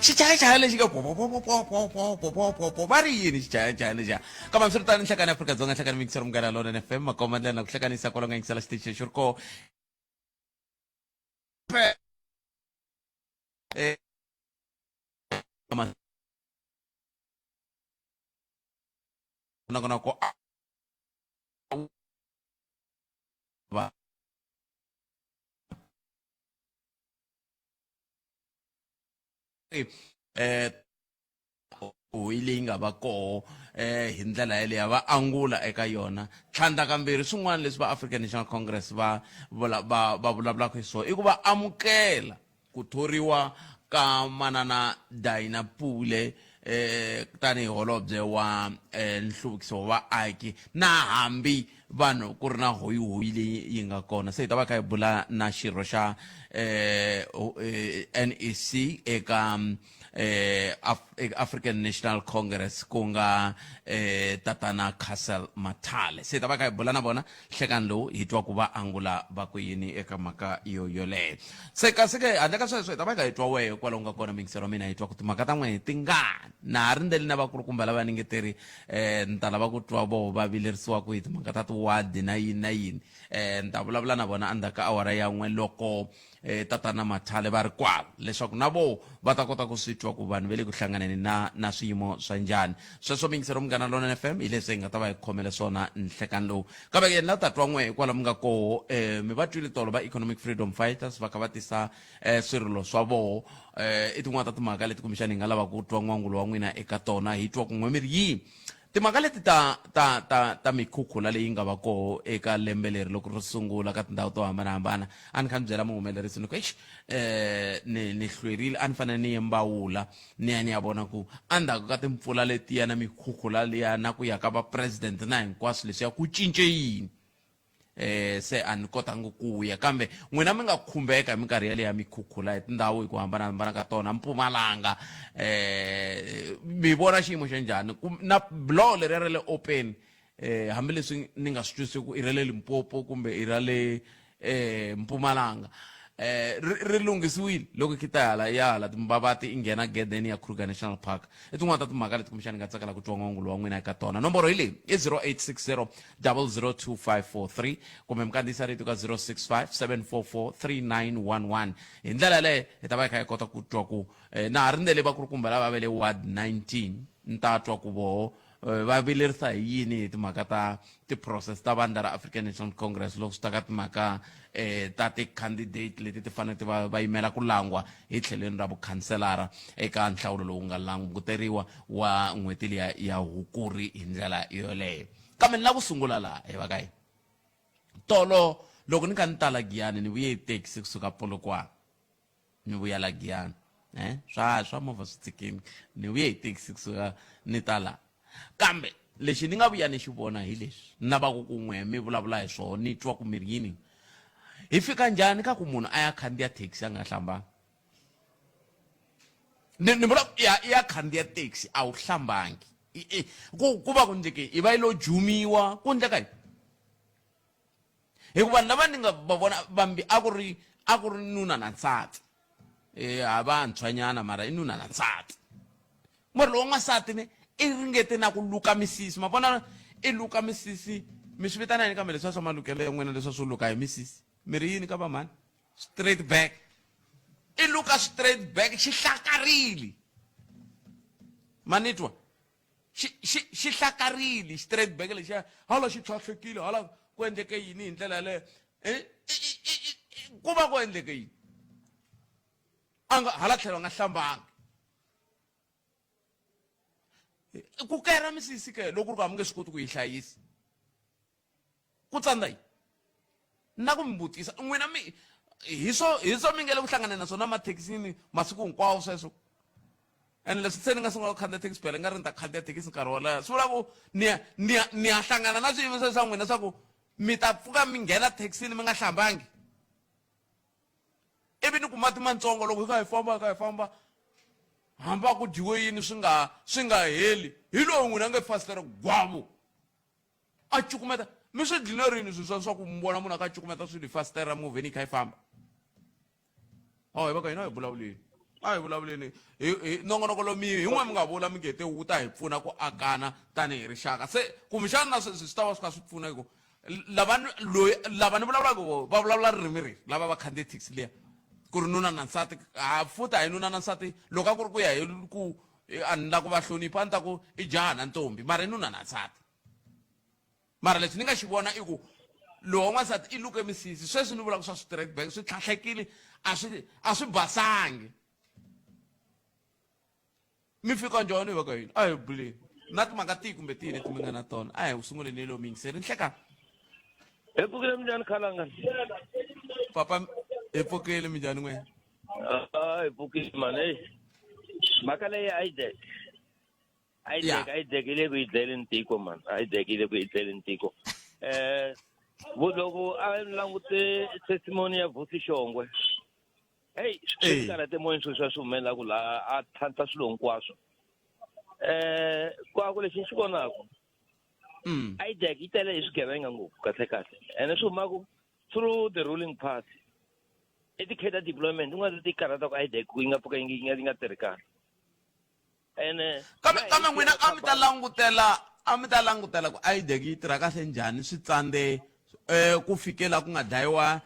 xichayachaya lexi ka popopopopopopopopopopopo va ri yini xichayachaya lexiya kambe swi ri tani nhlekani Afrika-Dzonga nhlekani mikisero munghana lona FM makoma ndlela na ku hlekanisa kwala nga yingisela xitichi xi ri koho nakona ko va leyi nga va koho hi ndlela yaleyo va angula eka yona tlhandla kambirhi swin'wana leswi va African National Congress va vulavulaka hi swona i ku va amukela ku thoriwa ka manana Dinah Pule tanihi holobye wa nhluvukiso wa vaaki na hambi vanhu ku ri na hoyihoyi leyi yi nga kona se hi ta va kha hi bula na xirho xa NEC eka African National Congress ku nga tatana Castle Mathale se ta va ka hi bula na bona nhlekani lowu hi twa ku va angula va ku yini eka mhaka yoleyo se kasi ke handle ka sweswo hi ta va ka hi twa wehe kwalaho nga kona mingisero wa mina hi twa ku timhaka ta n'wina ti ngani na ha ri ndeli na vakulukumba lava ningeteri ni ta lava ku twa voho va vilerisiwaku hi timhaka ta tiwadi na yini ni ta vulavula na vona endzhaku ka awara ya n'we loko tatana Mathale va ri kwala leswaku na voho va ta kota ku swi twa ku vanhu va le ku hlanganeni na swiyimo swa njhani sweswo mingisero munghana lona FM hi leswi hi nga ta va hi khomele swona nhlekani lowu kambe ke na ta twa n'we hikwala mi nga koho mi va twile tolo va Economic Freedom Fighters va kha va tisa swirilo swa voho i tin'wana ta timhaka leti kumbexani hi nga lava ku twa n'wangulo wa n'wina eka tona hi twa ku n'we mi ri yini timhaka leti ta mikhukhula leyi nga va koho eka lembe leri loko ri sungula ka tindhawu to hambanahambana a ni kha ni byela muhumelerisi ni ku ni hlwerile a ni fanele ni yembawula ni ya ni ya vona ku endzhaku ka timpfula letiya na mikhukhula liya na ku ya ka va president na hinkwaswo leswiya ku cince yini se a ni kotangi ku ya kambe n'wina mi nga khumbeka hi minkarhi yaleya mikhukhula hi tindhawu hi ku hambanahambana ka tona Mpumalanga mi vona xiyimo xa njhani na blow leriya ra le open hambileswi ni nga swi twisisi ku i ra le Limpopo kumbe i ra le Mpumalanga ri lunghisiwile loko ki ta hala timbavati i nghena gedeni ya Kruger National Park i tin'wana ta timhaka leti kumbexani nga tsakela ku twa n'wangulo wa n'wina eka tona nomboro hi leyi i 0860 002543 kumbe mi kandziyisa rito ka 065 744 3911 hi ndlela yaleyo hi ta va hi kha hi kota ku twa ku na ha ri ndele vakulukumba lava va le ward 19 ni ta twa ku voho va vilerisa hi yini hi timhaka ta tiprocess ta vandla ra African National Congress loko swi ta ka timhaka ta ti-candidate leti ti fanele va yimela ku langwa hi tlhelweni ra vukhanselara eka nhlawulo lowu nga languteriwa wa n'hweti liya ya Hukuri hi ndlela yoleyo kambe ni la ku sungula laha hi va ka hi tolo loko ni kha ni tala Giyani ni vuye hi taxi kusuka Polokwane ni vuya la Giyani swa movha swi tsikini ni vuye hi taxi kusuka ni tala kambe lexi ni nga vuya ni xi vona hi leswi na va ku kun'we mi vulavula hi swona ni twa ku miri yini hi fika njhani ka ku munhu a ya khandziya taxi a nga hlambanga ni vula ya khandziya taxi a wu hlambangi ku va ku ndleke i va yi lo jumiwa ku ndleka hi hikuva lava ni nga va vona vambi a ku ri nuna na nsati a vantshwanyana mara i nuna na nsati mara lowu nga nsati ne i ringete na ku luka misisi ma vona i luka misisi mi swi vitana yini kambe leswi swa malukelo ya n'wina leswi swi luka hi misisi mi ri yini ka va mani straight back i luka straight back xi hlakarile manitwa xi hlakarile straight back lexiya hala xi tlhatlhekile hala ku endleke yini hi ndlela yaleyo ku va ku endleke yini a nga hala tlhelo nga hlambanga ku kera misisi ke loko ri ku amunge swi koti ku yi hlayisa ku tsandza yi na ku mi vutisa n'wina hi swo mi nge le ku hlangana na swona mathekisini masiku hinkwawo sweswo ene leswi se ni nga sungula ku khandziya thekisi phela nga ri ni ta khandziya thekisi nkarhi wo leha swi vula ku ni ya hlangana na swiyimo swa n'wina swa ku mi ta pfuka mi nghena thekisini mi nga hlambangi ivi ni ku mati matsongo loko hi kha hi famba hamba ku dyiwe yini swi nga heli hi lowu n'wina nge fasitere gwavo a cukumeta mi swi dlina rini swi swa ku mbona munhu a ka cukumeta swilo fastera movie ni kha yi famba hi va ka hina hi vulavuleni a hi vulavuleni hi nongonoko lomiyo hin'wana mi nga vula mi ngete wu ta hi pfuna ku akana tanihi rixaka se kumbexana na sweswi swi ta va swi kha swi pfuna hi ku lava ni vulavulaka va vulavula ririmi rihi lava va khandziye taxi liya ku ri nuna na nsati futa hi nuna na nsati loko a ku ri ku ya hi ku a ni la ku va hlonipha a ni ta ku i jaha na ntombi mara i nuna na nsati mara leswi ni nga xi vona i ku lowa n'wansati i luke misisi sweswi ni vulaka swa straight back swi tlhatlhekile a swi basangi mi fika njhani hi va ka yini a hi buleni na timhaka tihi kumbe tihi leti mi nga na tona a hi sunguleni hi lo mingiseri ni hlekani hi pfukile minjhani khalanga papa hi pfukile minjhani n'wena hi pfukile mani mhaka leyi IDEC yi le ku yi dlayeleni tiko mani IDEC yi le ku yi dlayeleni tiko loko a ni langute testimony ya Vusi Shongwe hey swi karate moyeni swi humelelaku laha a tlhantlha swilo hinkwaswo kwaku lexi ni xi vonaka IDEC yi tele hi swigevenga ngopfu kahlekahle ene swi humaku through the ruling party educator deployment u nga ti karata ku IDEC yi nga pfuka yi nga tirhi kahle ene kambe n'wina a mi ta langutela ku IDEC yi tirha kahle njhani swi tsande ku fikela ku nga dlayiwa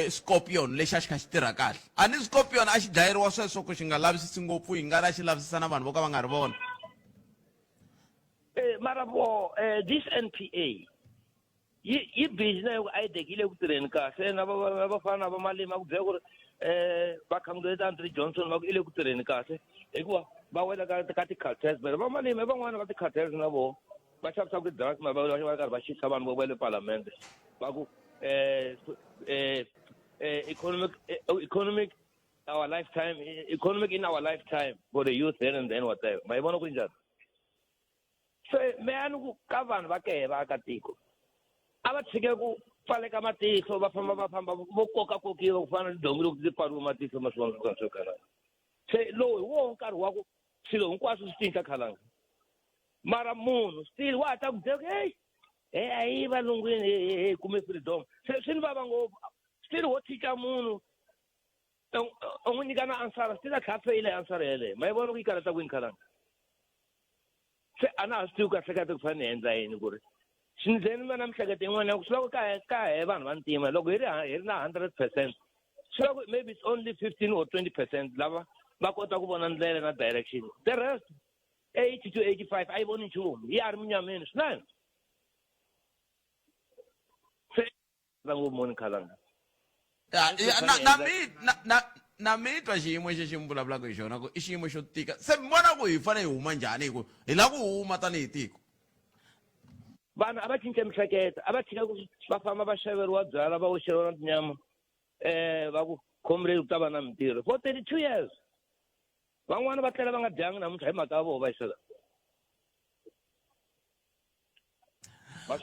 Scorpion lexi a xi kha xi tirha kahle a ni Scorpion a xi dlayeriwa sweswo ku xi nga lavisisi ngopfu hi nga ri a xi lavisisa na vanhu vo ka va nga ri vona mara this NPA yi busy na yo IDEC yi le ku tirheni kahle na vafana va malimi a ku byela ku ri vakhangeleta Andrew Johnson va ku i le ku tirheni kahle hikuva va wela ka ti-cartels va malimi van'wana va ti-cartels na vona va xavisaka ti-drugs ma va karhi va xisa vanhu vo va le palamende va ku economic our lifetime economic in our lifetime for the youth then and then whatever ma yi vona ku njhani se me a ni ku ka vanhu va ke vaakatiko a va tshike ku pfaleka matihlo va famba vo kokakokiwa ku fana ni dongi loko ti pfariwe matihlo ma swivona swo karhi se lowu hi wona nkarhi wa ku swilo hinkwaswo swi cinca khalanga mara munhu still wa ha ta ku byela a hi valungwini kume freedom se swi ni vava ngopfu still wo tshika munhu u n'wi nyika na ansara still a tlha a feyile ansara yeleyo ma yi vona ku yi karata kwini khalanga se a na ha swi tivi ku kahlekahle ku fane ni endla yini ku ri swi ni ze ni va na mihleketo yin'wana ya ku swi lava ka he vanhu va ntima loko hi ri na 100% swi lava ku maybe it's only 15 or 20% lava va kota ku vona ndlela na direction the rest 80 to 85 a yi voni nchumu yi a ri munyameni swinene se ngopfu moni khalanga na mi twa xiyimo xi mi vulavulaka hi xona ku i xiyimo xo tika se mi vona ku hi fanele hi huma njhani hi ku hi lava ku huma tanihi tiko vanhu a va cince mihleketo a va tshika ku va famba va xaveriwa byala va oxeriwa na tinyama va ku khomreni ku ta va na mintirho for 32 years van'wana va tlela va nga dyangi namuntlha hi mhaka ya vona va yisela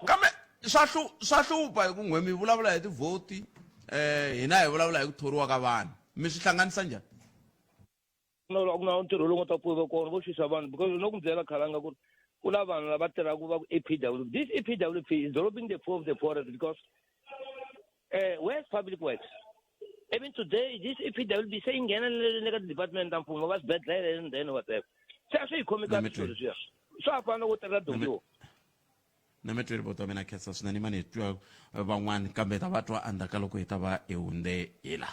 kambe swa hlupha hi ku n'we mi vulavula hi tivhoti hina hi vulavula hi ku thoriwa ka vanhu mi swi hlanganisa njhani ku na ntirho lowu nga ta pfuka kona vo xisa vanhu because no ku byela khalanga ku ri ku na vanhu lava tirhaka va ku EPW this EPWP is robbing the poor of the poorest because where's public works even today this EPWP se yi nghena le ka department ta mfumo va swibedhlele and then whatever se a swi hi khomi kahle swilo leswiya swa fana ku tirha dongiwo na mi tweri poto mina khetsa swinene mani hi twa van'wani kambe ta va twa endzhaku ka loko hi ta va hi hundze hila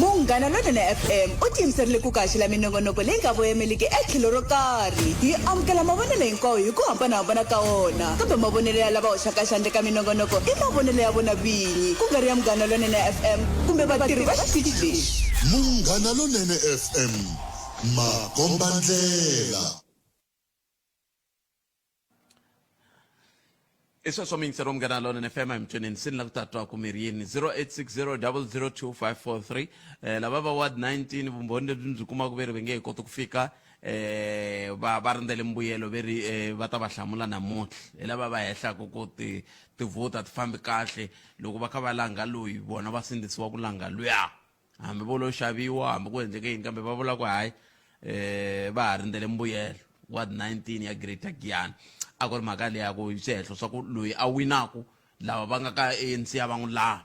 munghana lonene FM u tiyimiserile ku kaxela minongonoko leyi nga voyameliki etlhelo ro karhi hi amukela mavonelo hinkwawo hi ku hambanahambana ka wona kambe mavonelo ya lava hoxaka xandle ka minongonoko i mavonelo ya vona vinyi ku nga ri ya munghana lonene FM kumbe vatirhi va xitichi lexi munghana lonene FM makombandlela isweswo mingisero munghana lonene FM emtshweni sini la ku tatwa ku mirini 0860002543 lava va ward 19 vumbhoni lebyi byi kuma ku veri va nge hi koti ku fika va rindzele mbuyelo veri va ta va hlamula namuntlha hi lava va hehlaku ku tivhota ti fambi kahle loko va kha va langa loyi vona va sindzisiwa ku langa luya hambi vo lo xaviwa hambi ku endleke yini kambe va vula ku hayi va ha rindzele mbuyelo ward 19 ya Greater Giyani a ku ri mhaka leya ku swihehlo swa ku loyi a winaku lava va nga ka ANC a va n'wi laha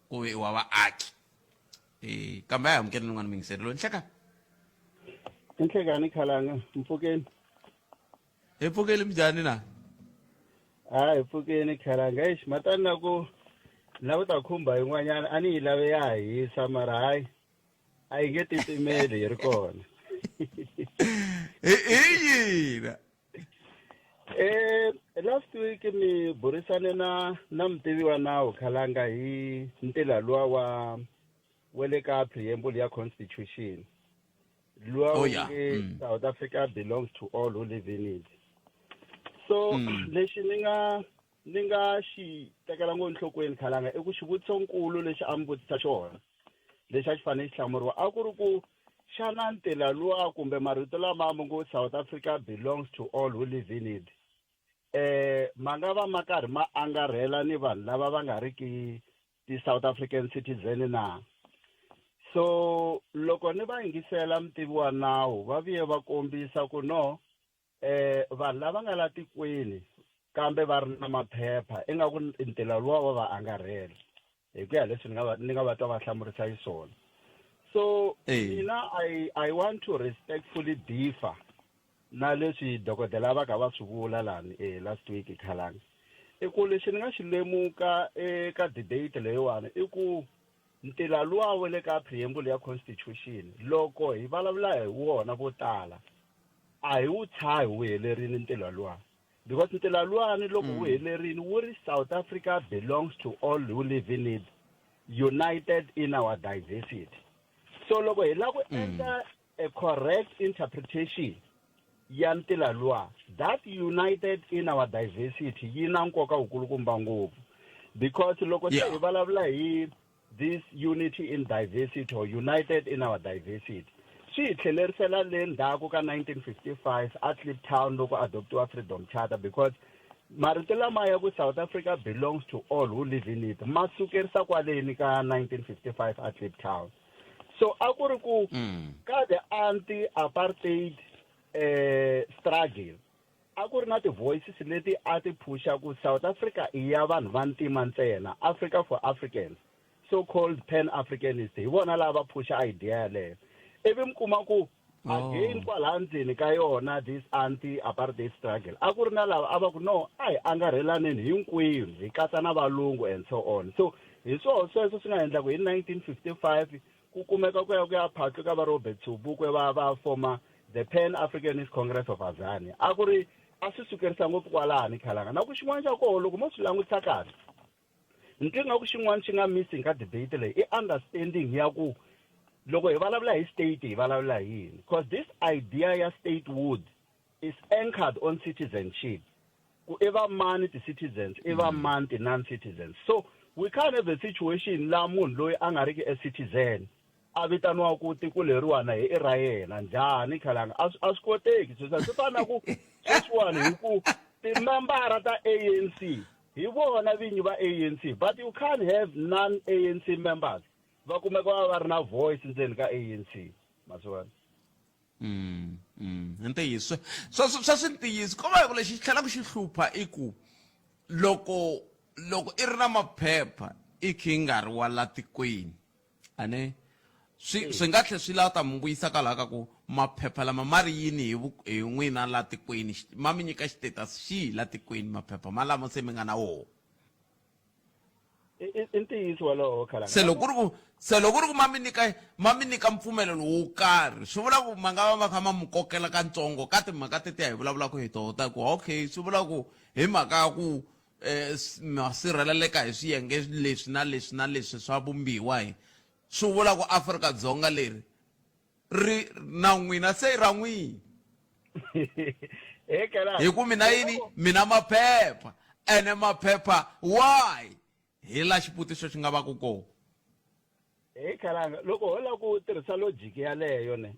ku ve wa vaaki kambe a hi amukeli n'wana mingiseri loyi nhleka Inhlekani Khalanga Mfokeni hi pfukeli minjhani na hayi Mfokeni Khalanga eish matani na ku ta khumba yin'wanyana a ni yi lave ya hisa mara hayi a yi nge titimeli yi ri kona hi yina last week ni burisane na mutivi wa nawu Khalanga hi ntila luwa wa le ka preamble ya constitution luwa South Africa belongs to all who live in it. So lexi ni nga xi tekela ngopfu enhlokweni Khalanga i ku xivutisonkulu lexi a mi vutisa xona lexi a xi fanele xi hlamuriwa a ku ri ku xana ntila luwa kumbe marito lama mo ngo South Africa belongs to all who live in it ma nga va ma karhi ma angarhela ni vanhu lava va nga ri ki ti-South African citizen na. So loko ni va yingisela mutivi wa nawu va vuye va kombisa ku no vanhu lava nga la tikweni kambe va ri na maphepha ingaku ntila luwa wa va angarhela hi ku ya leswi ni nga va twa va hlamurisa yiswona. So mina I want to respectfully differ na leswi dokodela va ka va swi vula lani last week Khalanga i ku lexi ni nga xi lemuka eka debate leyiwani i ku ntila luwa wa le ka preamble ya constitution loko hi vulavula hi wona vo tala a hi wu tshahi wu helerini ntila luwa because ntila luwani loko wu helerini wu ri South Africa belongs to all who live in it united in our diversity. So loko hi la ku endla a correct interpretation ya ntila luwa that united in our diversity yi na nkoka wukulukumba ngopfu because loko se hi vulavula hi this unity in diversity or united in our diversity swi hi tlhelerisela le ndzhaku ka 1955 a Kliptown loko adoptiwa freedom charter because marito lama ya ku South Africa belongs to all who live in it ma sukerisa kwaleni ka 1955 a Kliptown. So a ku ri ku ka the anti-apartheid struggle a ku ri na ti-voices leti a ti phusha ku South Africa i ya vanhu va ntima ntsena Africa for Africans so-called pan-Africanist hi vona lava phusha idea yaleyo ivi mi kuma ku again kwala ndzeni ka yona this anti-apartheid struggle a ku ri na lava a va ku no a hi angarhelaneni hinkwenu hi katsa na valungu and so on. So hi sweswo swi nga endla ku hi 1955 ku kumeka ku ya phaqi ka va Robert Sobukwe va former the Pan-Africanist Congress of Azania a ku ri a swi sukerisa ngopfu kwalani Khalanga na ku xin'wana xa koho loko mo swi langutisa kahle nkingha ku xin'wana xi nga missing ka debate leyi i understanding ya ku loko hi vulavula hi state hi vulavula hi yini because this idea ya statehood is anchored on citizenship ku i va mani ti-citizens i va mani ti-non-citizens. So we can't have a situation la munhu loyi a nga riki a citizen a vitaniwa ku tiko leriwana hi ra yena njhani Khalanga a swi koteki swi fana ku sweswiwani hi ku timembara ta ANC hi vona vinyi va ANC but you can't have non-ANC members va kumeka va ri na voice ndzeni ka ANC maswani ntiyiso swa swi ntiyiso ko va hi ku lexi xi tlhelaka xi hlupha i ku loko i ri na maphepha i khi nga ri wa la tikweni ane swi nga tlhe swi lava ta mi vuyisa ka laha ka ku maphepha lama ma ri yini hi n'wina la tikweni ma mi nyika status xihi la tikweni maphepha ma lama se mi nga na wona i ntiyiso walowo Khalanga se loko ri ku ma mi nyika mpfumelelo wo karhi swi vula ku ma nga va ma kha ma mi kokela katsongo ka timhaka tetiya hi vulavulaka hi tona ta ku okay swi vula ku hi mhaka ya ku ma sirheleleka hi swiyenge leswi na leswi na leswi swa vumbiwa swi vula ku Afrika-Dzonga leri ri na n'wina se ra n'wina hi ku mina yini mina maphepha ene maphepha why hi la xivutiso xi nga va ku kona Khalanga loko ho la ku tirhisa logic yaleyo ne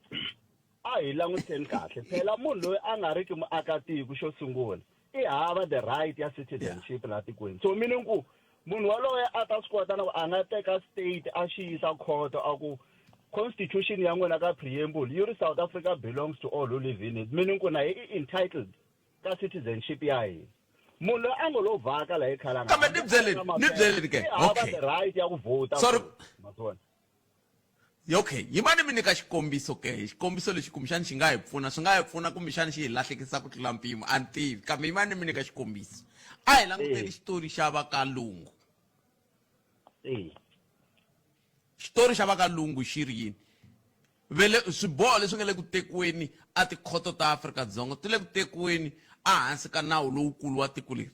a hi languteni kahle phela munhu loyi a nga riki muakatiko xo sungula i hava the right ya citizenship la tikweni. So meaning ku munhu waloye a ta swi kota na ku a nga teka state a xi yisa court a ku constitution ya n'wina ka preamble yi ri South Africa belongs to all who live in it meaning ku na hi entitled ka citizenship ya hina munhu a ngo lo vhaka la ekhalanga kambe ni byeleni ke okay the right ya ku vote sorry masona okay yimani mi nyika xikombiso ke xikombiso lexi kumbexani xi nga hi pfuna swi nga hi pfuna kumbexani xi hi lahlekisa ku tlula mpimo a ni tivi kambe yimani mi nyika xikombiso a hi languteni xitori xa vakalungu xitori xa vakalungu xi ri yini swiboho leswi nga le ku tekiweni a tikhoto ta Afrika-Dzonga ti le ku tekiweni ehansi ka nawu lowukulu wa tiko leri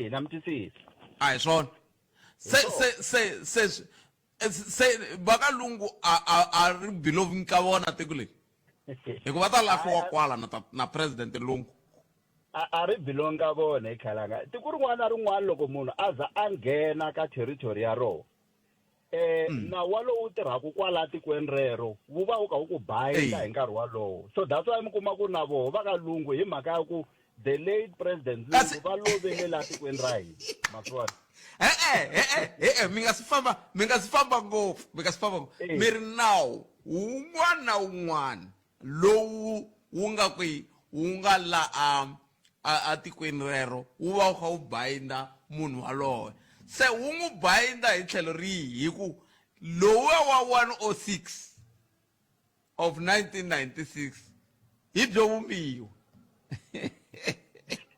na mtisisi a hi swona se vakalungu a ri bilovini ka vona tiko leri hikuva ta lahliwa kwala na president Lungu a ri bilongi ka vona ekhalanga tiko rin'wana na rin'wana loko munhu a za a nghena ka territory ya rona nawu walowu tirhaka kwala tikweni rero wu va wu kha wu ku bayinda hi nkarhi walowo so that's why mi kuma ku na voho vakalungu hi mhaka ya ku the late president Lungu va lovele la tikweni ra hina maswona mi nga si famba ngopfu mi ri nawu wun'wana na wun'wana lowu wu nga kwi wu nga la a tikweni rero wu va wu kha wu bayinda munhu waloye se wu n'wi bayinda hi tlhelo rihi hi ku lowa wa 106 of 1996 hi byo vumbiwa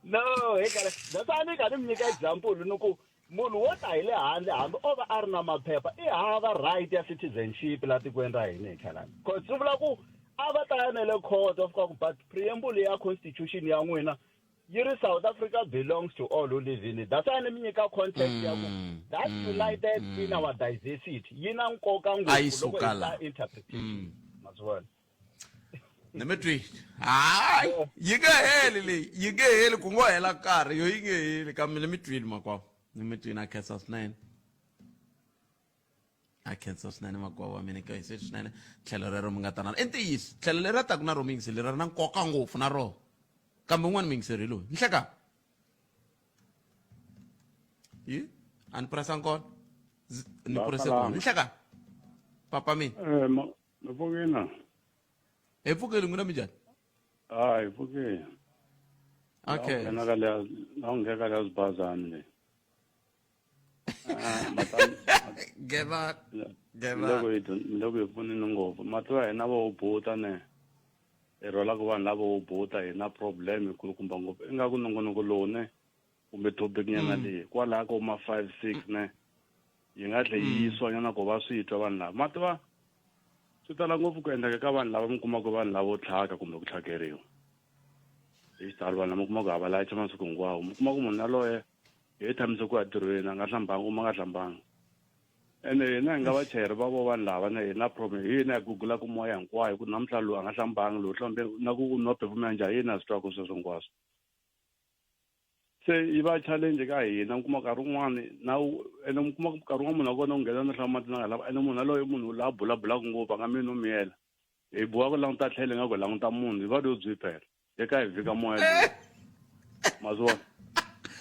no that's why ni nga ni nyika example ni ku munhu wo ta hi le handle hambi o va a ri na maphepha i hava right ya citizenship la tikweni ra hina hi khalani cause swi vula ku a va ta ya na le court of course but preamble ya constitution ya n'wina yi ri South Africa belongs to all who live in it that's why ni mi nyika context ya ku that united in our diversity yi na nkoka ngopfu loko hi ta interpretation maswona ni mi twi hayi yi nge heli leyi yi nge heli ku ngo hela nkarhi yo yi nge heli kambe ni mi twini makwavo ni mi twini a khensa swinene makwavo wa mina ke se swinene tlhelo rero mi nga tanana i ntiyiso tlhelo leri a taku na ro miyingiseri leri ri na nkoka ngopfu na rona kambe un'wana miyingiseri loyi ni hleka a ni puresa nkona ni purese kona ni hleka papa mina mapfukina hi pfukeli n'wina mi njhani hi pfukile okay nawungheka leya swibazana leyi loko hi pfunini ngopfu mativa hina vo buta ne hi rholaku vanhu lava wo buta hi na problem kulukumba ngopfu ingaku nongonoko lowu ne kumbe topic nyana leyi kwalaha ko ma 5-6 ne yi nga tlhe yi yisiwa nyana ku va swi twa vanhu lava mativa swi tala ngopfu ku endleka ka vanhu lava mi kumaka vanhu lava vo tlhaka kumbe ku tlhakeriwa hi xitalo vanhu lava mi kumaka hava layicha masiku hinkwawo mi kuma ku munhu yaloye hi tshamise ku ya ntirhweni a nga hlambanga uma nga hlambanga ene hina hi nga vachayeri va vo vanhu lava na hi na problem hi hina hi gugulaku moya hinkwayo ku namuntlha lowu a nga hlambanga lowu hlambe na ku no befumela njhani hi hina hi swi twaka sweswo hinkwaswo se yi va challenge ka hina mi kuma nkarhi wun'wani ene mi kuma nkarhi wun'wana munhu a kona ku nghena no hlamba mati na nga lava ene munhu yaloye munhu laha bulabulaku ngopfu a nga mi no miyela hi boha ku languta tlhele nga ku languta munhu hi va leyo byiphela eka hi vhika moya lowu mazona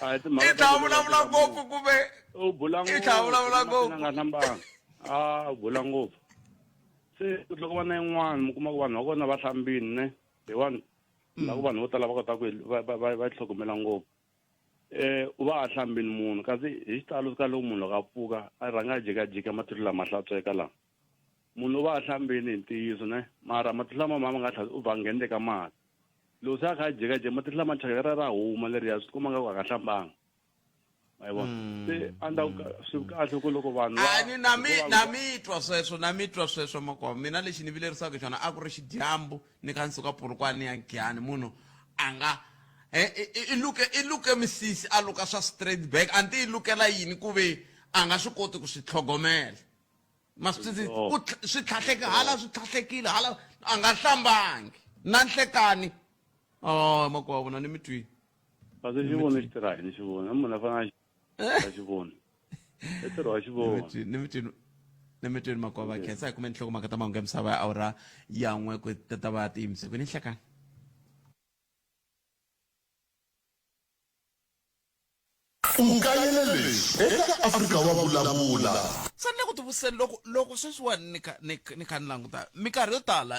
i tlhavulavula ngopfu kumbe i tlhavulavula ngopfu nga hlambanga bula ngopfu se loko va na yin'wana mi kuma ku vanhu va kona va hlambini ne hi wani na ku vanhu vo tala va kota ku va tlhogomela ngopfu u va a hlambini munhu kasi hi xitalo ka loko munhu loko a pfuka a rhanga a jikajika matihlo lama hlantsweka laha munhu u va a hlambini hi ntiyiso ne mara matihlo lama mama nga u va nghenile ka mati loko se a kha a jikajika matihlo lama chakela ra huma leriya swi kuma nga ku a nga hlambanga ma yi vona se andla swi kahle ku loko vanhu na mitwa sweswo makwavo mina lexi ni vilerisaka xona a ku ri xidyambu ni kha ni suka purukwana ya nkiyani munhu a nga i luke misisi a luka swa straight back anti i lukela yini ku ve a nga swi koti ku swi tlhogomela swi tlhatlheke hala swi tlhatlhekile hala a nga hlambangi na nhlekani makwavo na ni mi twini kasi xi vona xi tirha yini xi vona munhu a fanele a xi vona i tirho wa xi vona ni mi twini makwavo a khensa hi kume nhlokomhaka ta mahungu ya misava ya awura yan'we ku ta va ti yimise ni nhlekani ukayelele eka Afrika wa vulavula sanle ku tivuseni loko sweswiwani ni kha ni languta minkarhi yo tala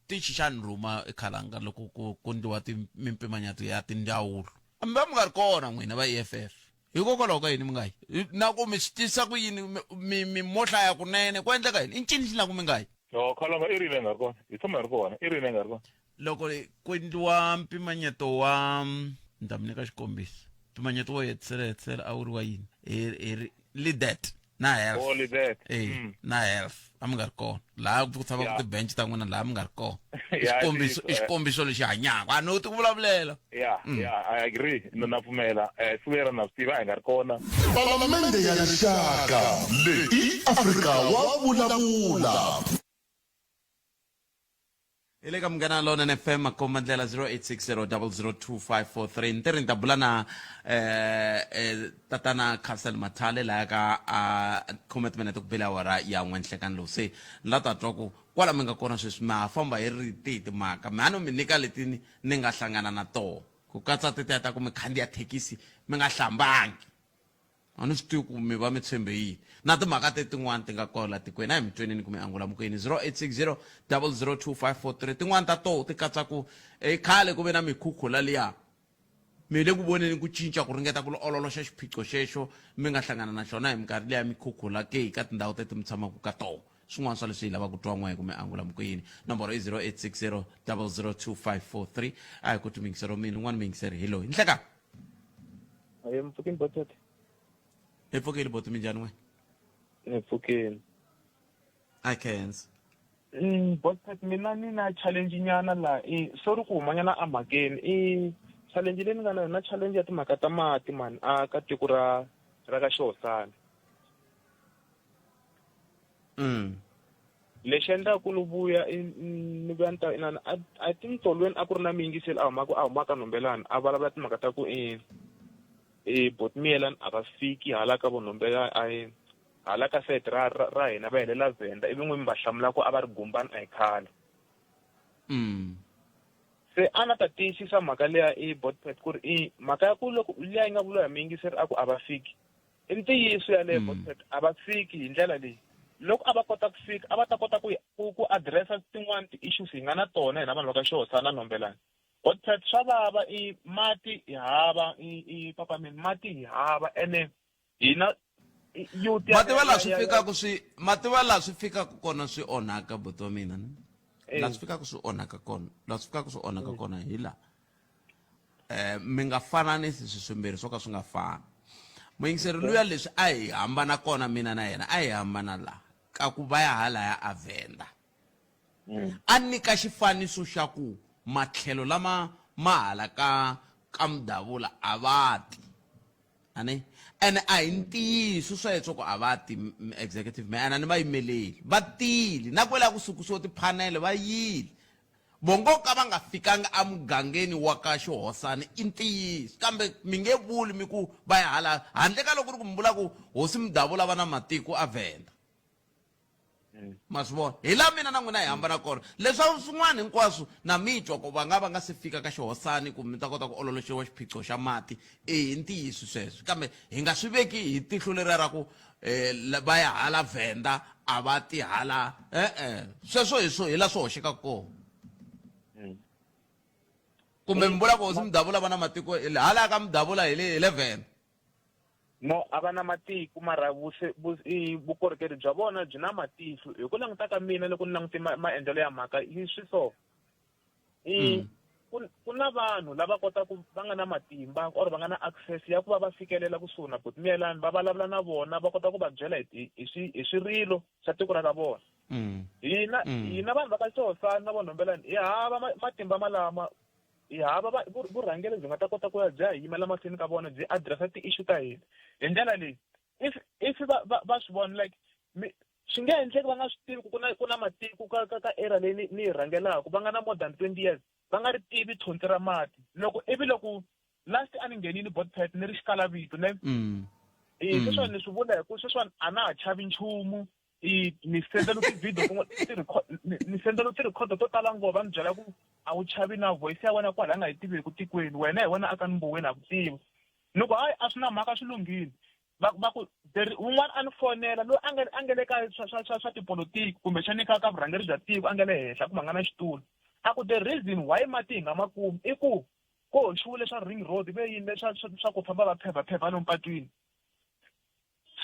xitichi xa Nruma eKhalanga loko ku ndliwa mimpimanyeto ya tindzawulo mi va mi nga ri kona n'wina va EFF hikokwalaho ka yini mi nga yi na ku mi swi tisa ku yini mi mo hlaya kunene ku endleka yini i ncini xi la ku mi nga yi Khalanga i rile nga ri kona hi tshama hi ri kona i rile nga ri kona loko ku endliwa mpimanyeto wa ni ta mi nyika xikombiso mpimanyeto wo hetisela a wu ri wa yini lidet na health Lidet na health a mi nga ri kona laha ku tshama ku ti-bench ta n'wina laha mi nga ri kona i xikombiso lexi hanyaka a no ti ku vulavulela I agree na pfumela sivera na swi tiva hi nga ri kona Palamende ya rixaka leyi Afrika wa vulavula ile ka Munghana Lonene FM makomandlela 0860002543 ntirhi ni ta bula na tatana Castle Mathale la ka commitment ku bela wara ya n'wenhlekani lowu se la ta twa ku kwala mi nga kona sweswi ma famba hi riti timhaka mi hano mi nyika letini ni nga hlangana na toho ku katsa tete ta ku mi khandziya thekisi mi nga hlambangi a ni swi tivi ku mi va mi tshembe yini na timhaka tin'wana ti nga kola tikweni a hi mi twenini ku mi angula mukweni 0860002543 tin'wana ta toho ti katsa ku khale ku ve na mikhukhula liya mi le ku voneni ku cinca ku ringeta ku ololoxa xiphiqo xexo mi nga hlangana na xona hi minkarhi liya mikhukhula ke ka tindhawu teti mi tshamaka ka toho swin'wana swa leswi hi lava ku twa n'we ku mi angula mukweni nomboro i 0860002543 a hi ku timingisero mina n'wana mingiseri hi loyi nhleka I am fucking butted hi pfukile boti minjhani n'we ni pfukile I can't butted mina ni na challenge nyana la sorry ku humanyana a mhakeni challenge leyi ni nga na challenge ya timhaka ta mati man a ka tiko ra ka Xihosana lexi endlaku ni vuya ni vuya ni ta inana I think tolweni a ku ri na miyingiseli a humaka Nombelani a vulavula timhaka ta ku bot mielan a va fiki hala ka vonombela hala ka set ra hina va helela Venda ivi n'wini va hlamula ku a va ri gumbani a hi khale se a na ta tiyisisa mhaka leya botpet ku ri mhaka ya ku loko liya yi nga vuliwa hi miyingiseri a ku a va fiki i ntiyiso yaleyo botpet a va fiki hi ndlela leyi loko a va kota ku fika a va ta kota ku addressa tin'wana ti-issues hi nga na tona hina vanhu va ka Xihosana Nombelani botpet swa vava mati hi hava papamini mati hi hava ene hina mativa laha swi fikaka kona swi onhaka buti wa mina laha swi fikaka swi onhaka kona hi laha mi nga fananisi swi swimbirhi swo ka swi nga fani muyingiseri luya leswi a hi hambana kona mina na yena a hi hambana laha ka ku va ya halaya a Venda a nyika xifaniso xa ku matlhelo lama mahala ka Mdavula a va ti ane ene a hi ntiyiso sweswo ku a va ti executive mayor ni vayimeleli va tile na kwela ku sukusiwa tiphanele va yile bongo ka va nga fikanga a mugangeni wa ka Xihosana i ntiyiso kambe mi nge vuli mi ku va ya hala handle ka loko ri ku mi vula ku hosi Mdavula va na matiko a Venda ma swi vona hi la mina na n'wina hi hambana kona leswaku swin'wana hinkwaswo na mitwa ku va nga se fika ka Xihosana ku mi ta kota ku ololoxiwa xiphiqo xa mati hi ntiyiso sweswo kambe hi nga swi veki hi tihlo leriya ra ku va ya hala Venda a va ti hala sweswo hi la swi hoxeka kona kumbe mi vula ku hosi Mdavula va na matiko hala ka Mdavula hi le Venda no a va na matiko mara vukorhokeri bya vona byi na matihlo hi ku languta ka mina loko ni languti maendlelo ya mhaka hi swi so ku na vanhu lava kotaku va nga na matimba or va nga na access ya ku va va fikelela kusuhi na boti mielani va vulavula na vona va kota ku va byela hi swirilo swa tiko ra ka vona hina vanhu va ka Xihosana na Nombelani hi hava matimba malama hi hava vurhangeri byi nga ta kota ku ya bya hi yimela mahlweni ka vona byi addressa ti-issue ta hina hi ndlela leyi if va swi vona like swi nge endleki va nga swi tivi ku na matiko ka era leyi ni yi rhangelaka va nga na more than 20 years va nga ri tivi thonti ra mati loko last a ni nghenini botpet ni ri xikalavito ne sweswiwani ni swi vula hi ku sweswiwani a na ha chavi nchumu ni sendela ti-video ni sendela ti-record to tala ngopfu ni byela ku a wu chavi na voice ya wena kwala nga yi tivi hi ku tikweni wena hi wena aka nimboweni a ku tivi ni ku hayi a swi na mhaka swi lunghile va ku un'wana a ni fonela loyi a nge le ka swa tipolotiki kumbe xani ka vurhangeri bya tiko a nge le henhla kumbe a nga na xitulu aku the reason why mati hi nga ma kumi i ku ko hoxiwile swa ring road ve yini leswa ku famba va phepha lomu patwini.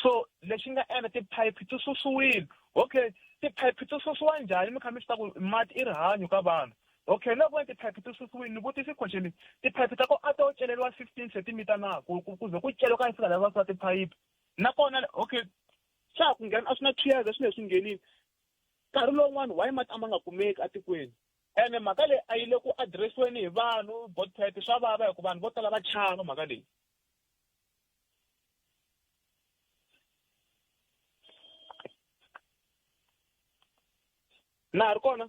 So lexi nga endla tiphayiphi ti susiwile. Okay, tiphayiphi ti susiwa njhani mi kha mi swi ta ku mati i rihanyo ka vanhu. Okay, na vona tiphayiphi ti susiwile ni vutise question leyi tiphayiphi ta ko a to celeriwa 15 centimeter na ku ze ku cela ka fika lava swa tiphayiphi nakona. Okay, xa ku nghena a swi na 2 years leswi leswi nghenile nkarhi lowun'wana why mati a ma nga kumeki atikweni ene mhaka leyi a yi le ku adiresiweni hi vanhu botpet swa vava hi ku vanhu vo tala va chava mhaka leyi. na ha ri kona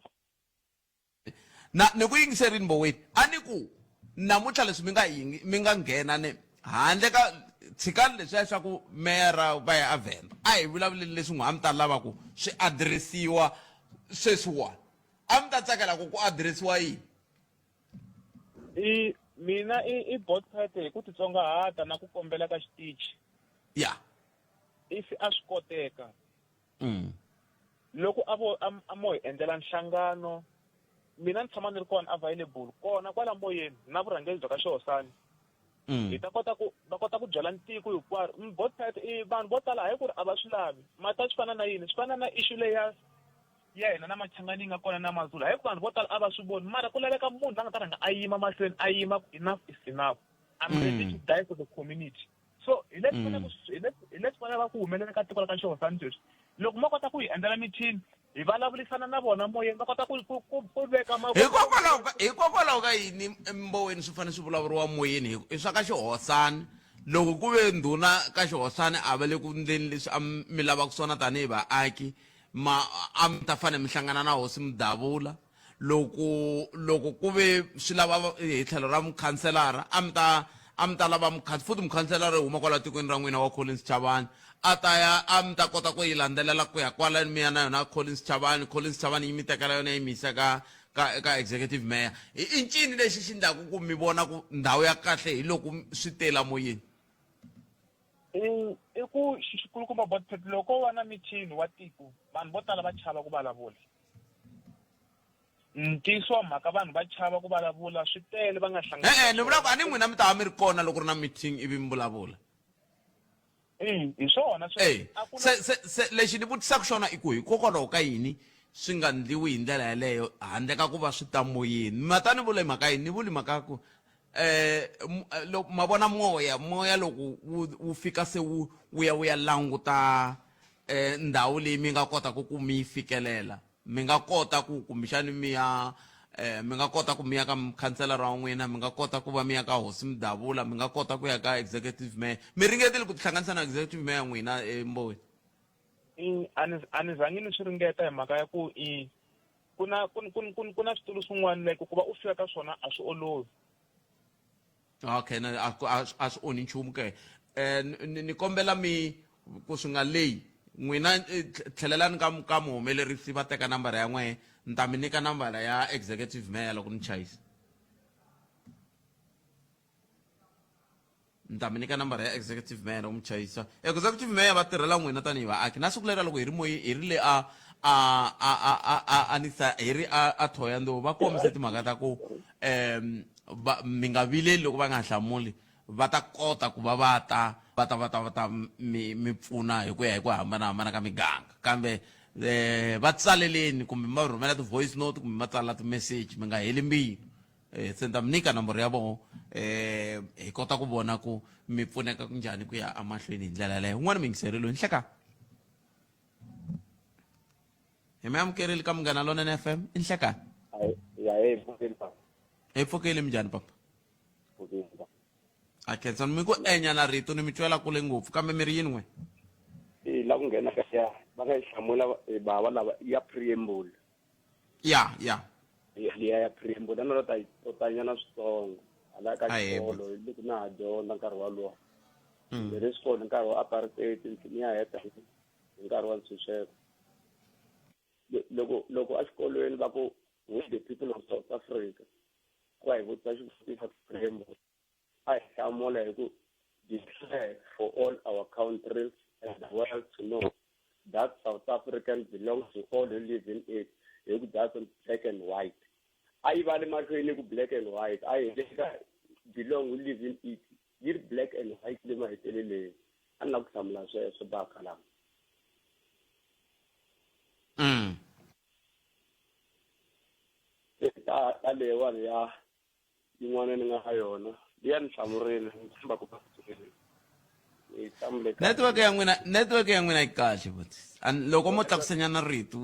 ni ku yingiserini Mboweni a ni ku namuntlha leswi mi nga nghena ni handle ka tshikani leswiya swa ku mera va ya avhenda a hi vulavuleni leswi n'wi a mi ta lava ku swi adiresiwa sweswiwani a mi ta tsakela ku adiresiwa yini? mina i botpet hi ku titsongahata na ku kombela ka xitichi ya if a swi koteka loko a mo hi endlela nhlangano mina ni tshama ni ri kona available kona kwala moyeni na vurhangeri bya ka Xihosani hi ta kota ku byala ntiko hinkwaro. Botpet vanhu vo tala hayi ku ri a va swi lavi mata swi fana na yini swi fana na issue leya hina na machangani nga kona na Mazulu hayi ku vanhu vo tala a va swi voni mara ku laveka munhu la nga ta rhanga a yima mahlweni a yima enough is enough. I'm ready to die for the community. So hi let's fanele ku humelela ka tiko la ka Xihosani sweswi loko mo kota ku hi endlela meeting hi vulavurisana na vona moyeni va kota ku veka hikokwalaho ka yini Mboweni swi fanele swi vulavuriwa moyeni i swa ka Xihosani loko ku ve ndhuna ka Xihosani a va le ku ndleni leswi a mi lavaka swona tanihi vaaki a mi ta fanele mi hlangana na hosi mi davula loko ku ve swi lava hi tlhelo ra mukhanselara a mi ta lava futhi mukhanselara hi huma kwala tikweni ra n'wina wa Collins Chavani a ta ya a mi ta kota ku yi landzelela ku ya kwala mi ya na yona Collins Chavani yi mi tekela yona yi mi yisa ka executive mayor. I ncini lexi xi endlaku ku mi vona ku ndhawu ya kahle hi loko swi tela moyeni? I ku xikulukumba botpet loko va na michini wa tiko vanhu vo tala va chava ku vulavula. Ntiyiso wa mhaka vanhu va chava ku vulavula swi tele va nga hlangana. Ni vula ku a ni n'wina mi ta va mi ri kona loko ri na meeting ivi mi vulavula. Hi swona se lexi ni vutisaka xona i ku hikokwalaho ka yini swi nga ndliwi hi ndlela yaleyo handle ka ku va swi ta moyeni. Mata ni vula hi mhaka yini ni vuli mhaka ku ma vona moya loko wu fika se wu ya languta ndhawu leyi mi nga kota ku mi fikelela mi nga kota ku kumbexani mi nga kota ku mi ya ka mukhanselara wa n'wina mi nga kota ku va mi ya ka hosi mi davula mi nga kota ku ya ka executive mayor mi ringetile ku tihlanganisa na executive mayor n'wina Mboweni? a ni zangi ni swi ringeta hi mhaka ya ku ku na switulu swin'wana like ku va u fika ka swona a swi olovi. Okay, a swi onhi nchumu ke ni kombela mi ku swi nga leyi n'wina tlhelelani ka muhumelerisi va teka nambara ya n'wehe ni ta mi nyika nambara ya executive mayor loko ni chayisa. Ni ta mi nyika nambara ya executive mayor loko mi chayisa. Executive mayor va tirhela n'wina tanihi vaaki na siku lera loko hi ri le a thoya ndo va kombise timhaka ta ku mi nga vileli loko va nga hlamuli va ta kota ku va ta mi pfuna hi ku ya hi ku hambanahambana ka miganga kambe va tsaleleni kumbe ma rhumela ti-voice note kumbe ma tsala ti-message mi nga heli mbilu se ni ta mi nyika nomboro ya vona hi kota ku vona ku mi pfuneka ku njhani ku ya emahlweni hi ndlela yaleyo. Un'wana mi yingiserile ni hleka hi mi amukerile ka Munghana Lonene FM i nhlekani hi pfukeli mi njhani papa? A khensa mi ku enyana rito ni mi twela kule ngopfu kambe mi ri yini n'we? La ku nghena ka ya va nga hlamula bava lava ya preamble ya ya preamble na ta nyana switsongo ala ka xikolo loko na ha dyondza nkarhi walowo there is for nkarhi wa apartheid ni ya heta hi nkarhi wa ntshunxeko loko a xikolweni va ku we the people of South Africa kwa hi vutisa xivutiso preamble a hi hlamula hi ku declare for all our countries and the world to know that South Africans belong to all who live in it. That's black and white. a yi va le mahlweni ku black and white a hi leka belong we live in it yi ri black and white le maheteleleni a ni la ku hlamula sweswo bakhalanga ta leyiwani ya yin'wana ni nga yona liya ni hlamurile ni tshemba ku ni hlamule network ya n'wina yi kahle but loko mo tlakusanyana rito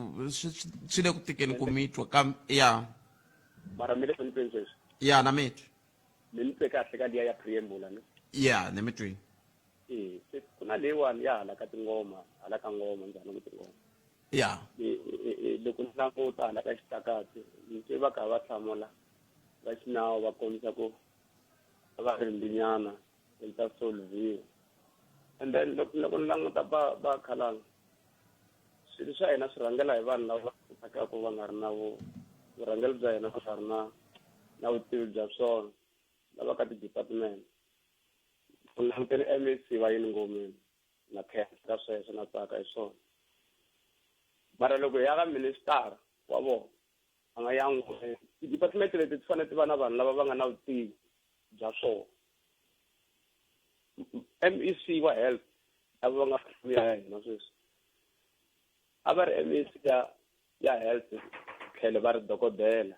swi le ku tikeni ku mitwa ya mara mi le hlonipheni sweswi ya na mitwa mi ni twe kahle ka liya ya preamble ne ya ni mitwini se ku na leyiwani ya hala ka tingoma hala ka ngoma njhani ku tingoma ya loko ni languta hala ka xitakati ni twe va kha va hlamula va xinawu va kombisa ku va rimbinyana yi ta solviwa and then loko ni languta va khalanga swilo swa hina swi rhangela hi vanhu lava tsakaka va nga ri na vurhangeli bya hina va nga ri na vutivi bya swona lava ka ti-department ku languteni MEC va yini ngomeni na khensa ka sweswo na tsaka hi swona mara loko hi ya ka ministara wa vona a nga yangi ti-department leti ti fanele ti va na vanhu lava va nga na vutivi bya swona MEC wa health lava va nga ya hina sweswi a va ri MEC ya health tlhele va ri dokodela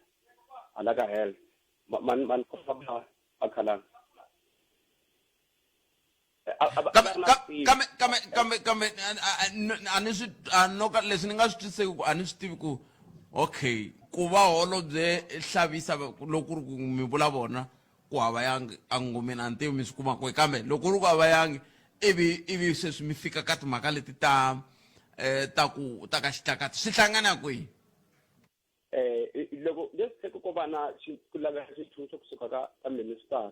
hala ka health man khoma va khalanga kambe leswi ni nga swi twiseki ku a ni swi tivi ku okay ku va holobye hlavisa loko ri ku mi vula vona ku hava yangi a ngomeni a ni tivi mi swi kuma kwe kambe loko ri ku hava yangi ivi sweswi mi fika ka timhaka leti ta ka xitakati swi hlangana kwihi loko leswi ko va na ku laveka xitshunxo kusuka ka minister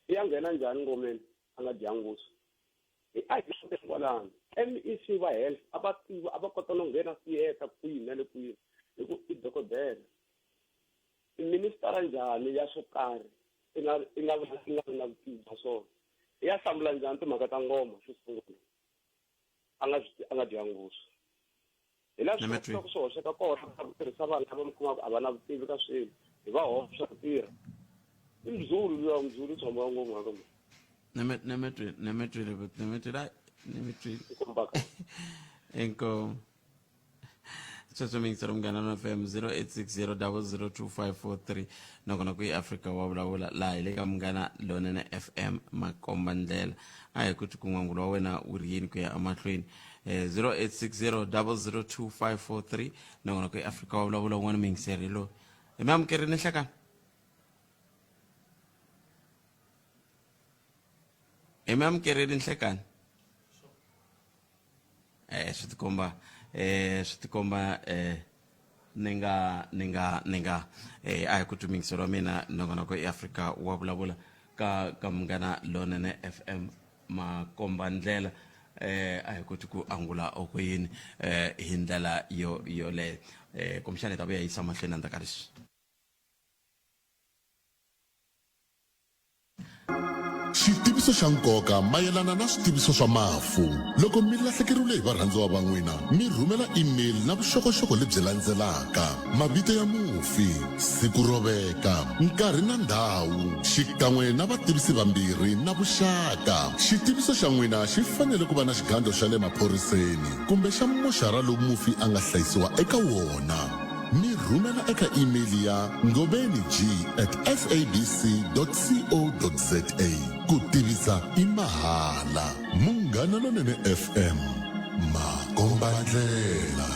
i ya nghena njhani ngomeni a nga dyangusi a hi swi kwalano MEC va health a va tiva a va kota no nghena theatre kwihi na le kwihi hi ku i dokodela minister njhani ya swo karhi i nga na vutivi bya swona i ya hlamula njhani timhaka ta ngoma xo sungula a nga dyangusi hi la swi swo hoxeka kona ku tirhisa vanhu lava mi kumaka a va na vutivi ka swilo hi va hoxa ku tirha i mzulu tshomba wa ngoma ka enko sweswo mingiselo munghana na FM 0860 0025543 nakona ku Africa wa vulavula laha hi le ka munghana lonene FM makomba ndlela a hi kuti kun'wangulo wa wena wu ri yini ku ya emahlweni 0860 0025543 nakona ku Africa wa vulavula wun'wana mingiseri lo hi mi amukerini nhlekani hi amukerini nhlekani swi tikomba ninga a hi ku tumingiselo wa mina nakona ku Africa wa vulavula ka munghana lonene FM makomba ndlela a hi koti ku angula oko yini hi ndlela yoleyo kumbexana hi ta vuya hi yisa mahlweni endzhaku ka leswi xitiviso xa nkoka mayelana na switiviso swa mafu loko mi lahlekeriwile hi varhandziwa va n'wina mi rhumela email na vuxokoxoko lebyi landzelaka mavito ya mufi siku ro veka nkarhi na ndhawu xikan'we na vativisi vambirhi na vuxaka xitiviso xa n'wina xi fanele ku va na xigandlo xa le maphoriseni kumbe xa moxara lowu mufi a nga hlayisiwa eka wona mi rhumela eka email ya ngobeni@sabc.co.za ku tivisa i mahala munghana lonene FM makomba ndlela.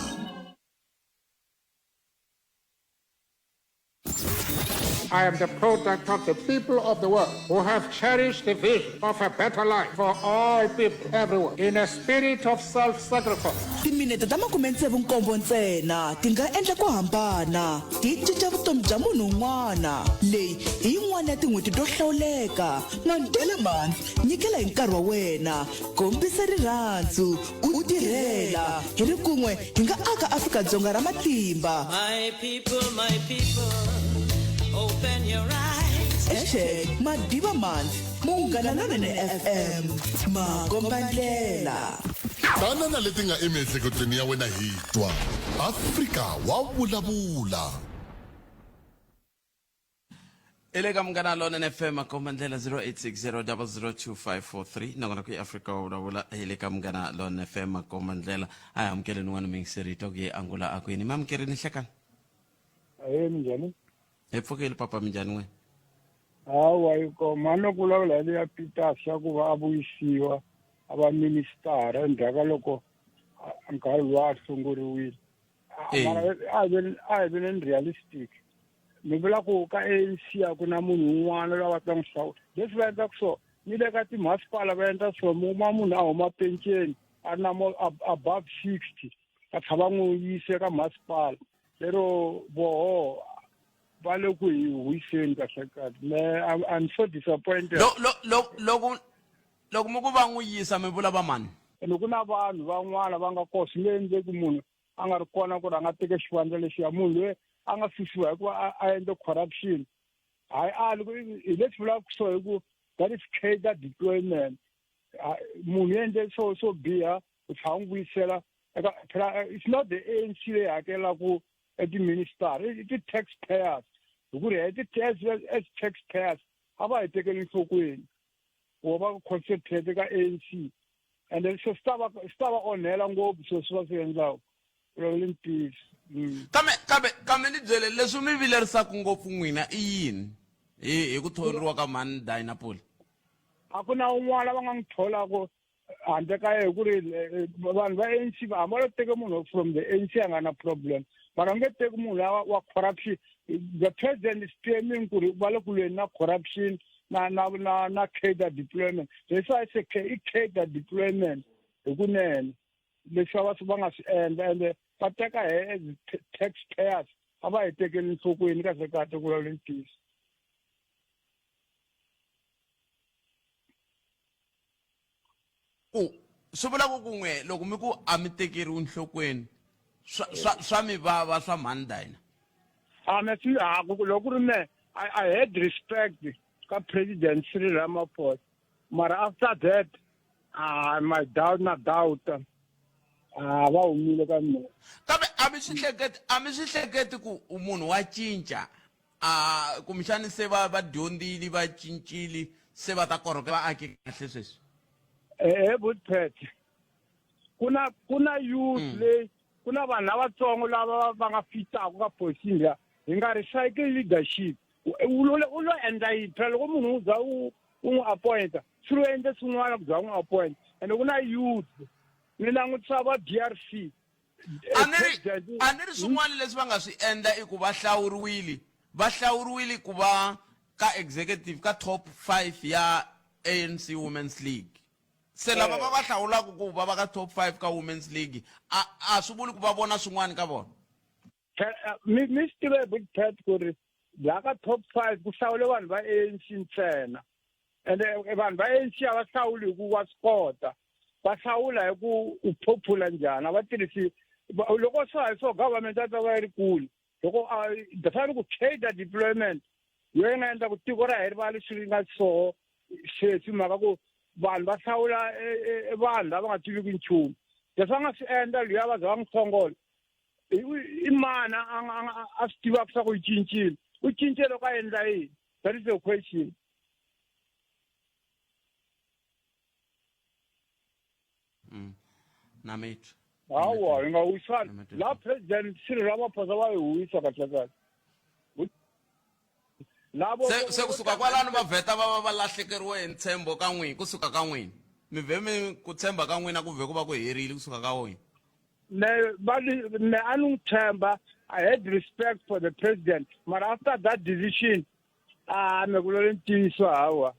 I am the product of the people of the world who have cherished the vision of a better life for all people everywhere in a spirit of self-sacrifice. Timinete ta 67 ntsena ti nga endla ku hambana ti cinca vutomi bya munhu un'wana. Leyi hi yin'wana ya tin'hweti to hlawuleka Mandela Month. Nyikela hi nkarhi wa wena, kombisa rirhandzu, u tirhela hi ri kun'we hi nga aka Afrika-Dzonga ra matimba. My people, open your eyes. Madiba Month. Munghana lonene FM makomba ndlela. Banana leti nga emiehleketweni ya wena hi twa Africa wa vulavula. Eleka mngana lona NFM akomandlela 0860002543 nakona ku Africa wawula eleka mngana lona NFM akomandlela ayamkele nwana mingiserito ke angula akwini mamkere ni hlekana Njani? epfukile papa minjani we Hawa yiko mano kulavula le ya Peter sha ku va avuyisiwa aba minister endzhaku loko nkarhi wa sunguriwile. Mara I been realistic. Ni vula ku ka ANC a ku na munhu un'wana loyi a ta n'wi hlawula. Leswi va endlaka so ni le ka timasipala va endla so munhu a huma penceni a na above 60 va tlha va n'wi yise ka masipala lero voho va le ku hi wiseni kahle I'm so disappointed. loko muku va n'wi yisa mi vula va mani ene ku na vanhu van'wana va nga kosi le endleki munhu a nga ri kona ku ri a nga teke xivandla lexiya munhu loyi a nga fisiwa hikuva a endle corruption hayi hi leswi vulaka so hi ku that is cadre deployment munhu endle so biha u tlha n'wi vuyisela it's not the ANC leyi hakelaka eti-minister i ti-taxpayers hi ku ri as taxpayers a va hi tekeli enhlokweni ku va concentrate ka ANC and then swi ta va onhela ngopfu swi va swi endlaka loko ntisi kambe ni byele leswi mi vilerisaka ngopfu n'wina i yini hi ku tholeriwa ka mani Dynapole a ku na un'wana va nga n'wi tholaka handle ka yehe ku ri vanhu va ANC va hamba lo teke munhu from the ANC a nga na problem mara nge teki munhu wa corruption the president is claiming ku ri va le ku lweni na corruption na cadre deployment leswi a i cadre deployment hi kunene leswi va nga swi endla ende va teka as taxpayers a va hi tekeli enhlokweni kahle kahle ku lavula ntisi swi vula ku kun'we loko mi ku a mi tekeriwi enhlokweni swa mi vava swa mani Dyna loko ri me I had respect ka president Cyril Ramaphosa mara after that my doubt va humile ka mina kambe a mi swi hleketi ku munhu wa cinca kumbexani se va dyondzile va cincile se va ta korhoka vaaki kahle sweswi Budpet ku na youth leyi ku na vanhu lavatsongo lava va nga fitaka ka position leyi hi nga recycle leadership u lo endla yini phela loko munhu u za u n'wi appointa swi lo endle swin'wana ku za u n'wi appointa ende ku na youth ni langutisa va DRC a ni ri swin'wana leswi va nga swi endla i ku va hlawuriwile ku va ka executive ka top 5 ya ANC Women's League se lava va hlawulaka ku va ka top 5 ka Women's League a swi vuli ku va vona swin'wana ka vona mi swi tive big pet ku ri la ka top 5 ku hlawule vanhu va ANC ntsena ende vanhu va ANC a va hlawuli hi ku wa swi kota va hlawula hi ku u popular njhani a va tirhisi loko so government a ta va yi ri kule loko the fanele ku cadre deployment yoyi nga endla ku tiko ra heri va leswi ri nga so sweswi mhaka ku vanhu va hlawula vanhu lava nga tiviki nchumu leswi va nga swi endla luya va za va n'wi hlongola i mani a swi tivaka swa ku yi cincile u cince loko a endla yini that is the question namithu hawa hi nga wisani la president Cyril Ramaphosa va hi huwisa kahle kahle se kusuka kwalano vavheta va lahlekeriwe hi ntshembo ka n'wina kusuka ka n'wina mi vhe mi ku tshemba ka n'wina ku vhe ku va ku herile kusuka ka wena ne a ni n'wi tshemba I had respect for the president but after that decision me ku lole ntiyiso hawa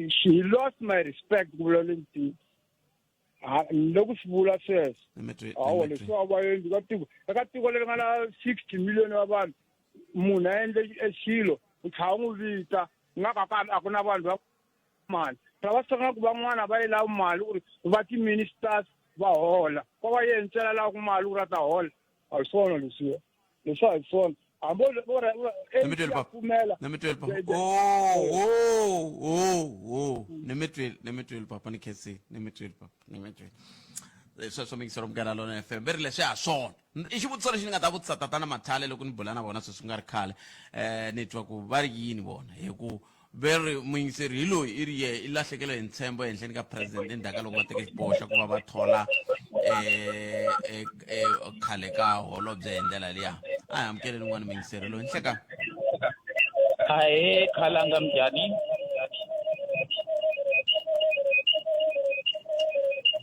she lost my respect ku lole ntiyiso loko swi vula sweswo hawa leswi a va endli ka tiko leri nga na 60 million wa vanhu munhu a endle xilo u tlhava n'wi vita nga ka a ku na vanhu va mali va sanga ku van'wana va yi lava mali ku ri va ti-ministers va hola ko va yentsela lava ku mali ku ri a ta hola a hi swona leswiya leswi a hi swona hambo nimitweli papa ni khensile nimitweli papa nimitweli sweswo mingiselo Munghana Lonene FM beri leswi ha swona I xivutiso lexi ni nga ta vutisa tatana Mathale loko ni bula na vona sweswi nga ri khale ni twa ku va ri yini vona hi ku veri muyingiseri hi loyi I ri ye I lahlekele hi ntshembo ehenhleni ka president endhaka loko va teke xiboho xa ku va va thola khale ka holobye hi ndlela liya a hi amukeleni n'wana muyingiseri loyi nhleka Ahee Khalanga minjhani?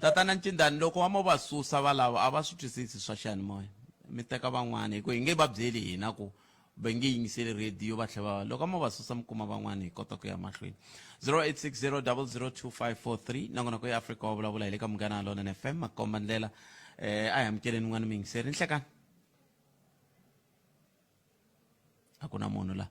tatana Ncindani loko wa mo va susa valava a va swi twisisi swa xiyanimoya mi teka van'wana hi ku hi nge va byeli hina ku va nge yingiseli radio va tlhela loko mo va susa mi kuma van'wana hi kota ku ya mahlweni 0860002543 nangona ku ya Africa wa vulavula hi le ka Munghana Lonene FM makomba ndlela a hi amukeleni n'wana miyingiseri nhlekani a ku na munhu la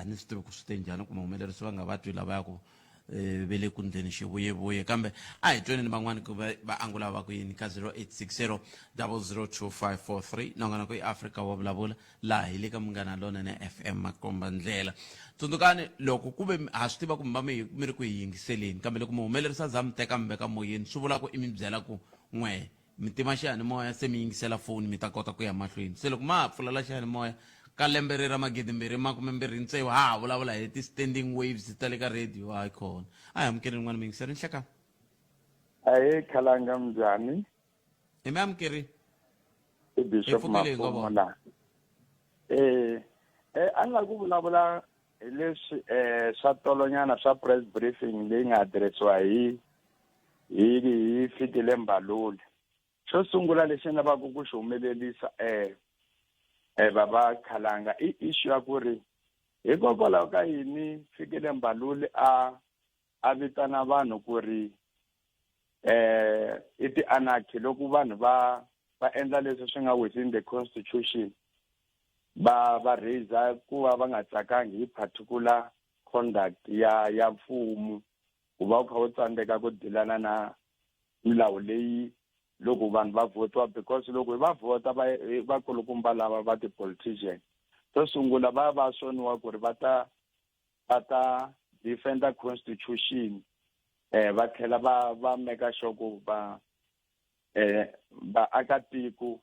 a ni swi tivi ku swi te njhani kuma humelerisi va nga va twi lava ya ku vele ku ndleni xivuyevuye kambe a hi tweni van'wana ku va angula va ku yini ka 0860002543 nangona ku Africa wa vulavula laha hi le ka Munghana Lonene FM makomba ndlela tsundzukani loko ku ve ha swi tiva ku mi ri ku yingiseleni kambe loko mi humelerisa za mi teka mi veka moyeni swi vula ku I mi byela ku n'we mi tima xiyanimoya se mi yingisela foni mi ta kota ku ya mahlweni se loko ma ha pfulela xiyanimoya ka lembe ra magidimbirhi makumembirhi ntsevu ha vulavula hi ti standing waves ta le ka radio a hi khona a hi amukeleni n'wana miyingiseri nhleka Ahee Khalanga minjhani? hi mi amukerini Bishop Mafumula a nga ku vulavula hi leswi swa tolonyana swa press briefing leyi nga addressiwa hi Fikile Mbalula xo sungula lexi ni lavaka ku xi humelelisa baba Khalanga I issue ya ku ri hikokwalaho ka yini Fikile Mbalula a vitana vanhu ku ri I ti anarchy loko vanhu va endla leswi swi nga within the constitution va raise ku va nga tsakangi hi particular conduct ya mfumo ku va kha u tsandzeka ku dilana na milawu leyi loko vanhu va votiwa because loko va vota va kulukumba lava va ti politician to sungula va swoniwa ku ri va ta defend the constitution va tlhela va make sure ku va aka tiko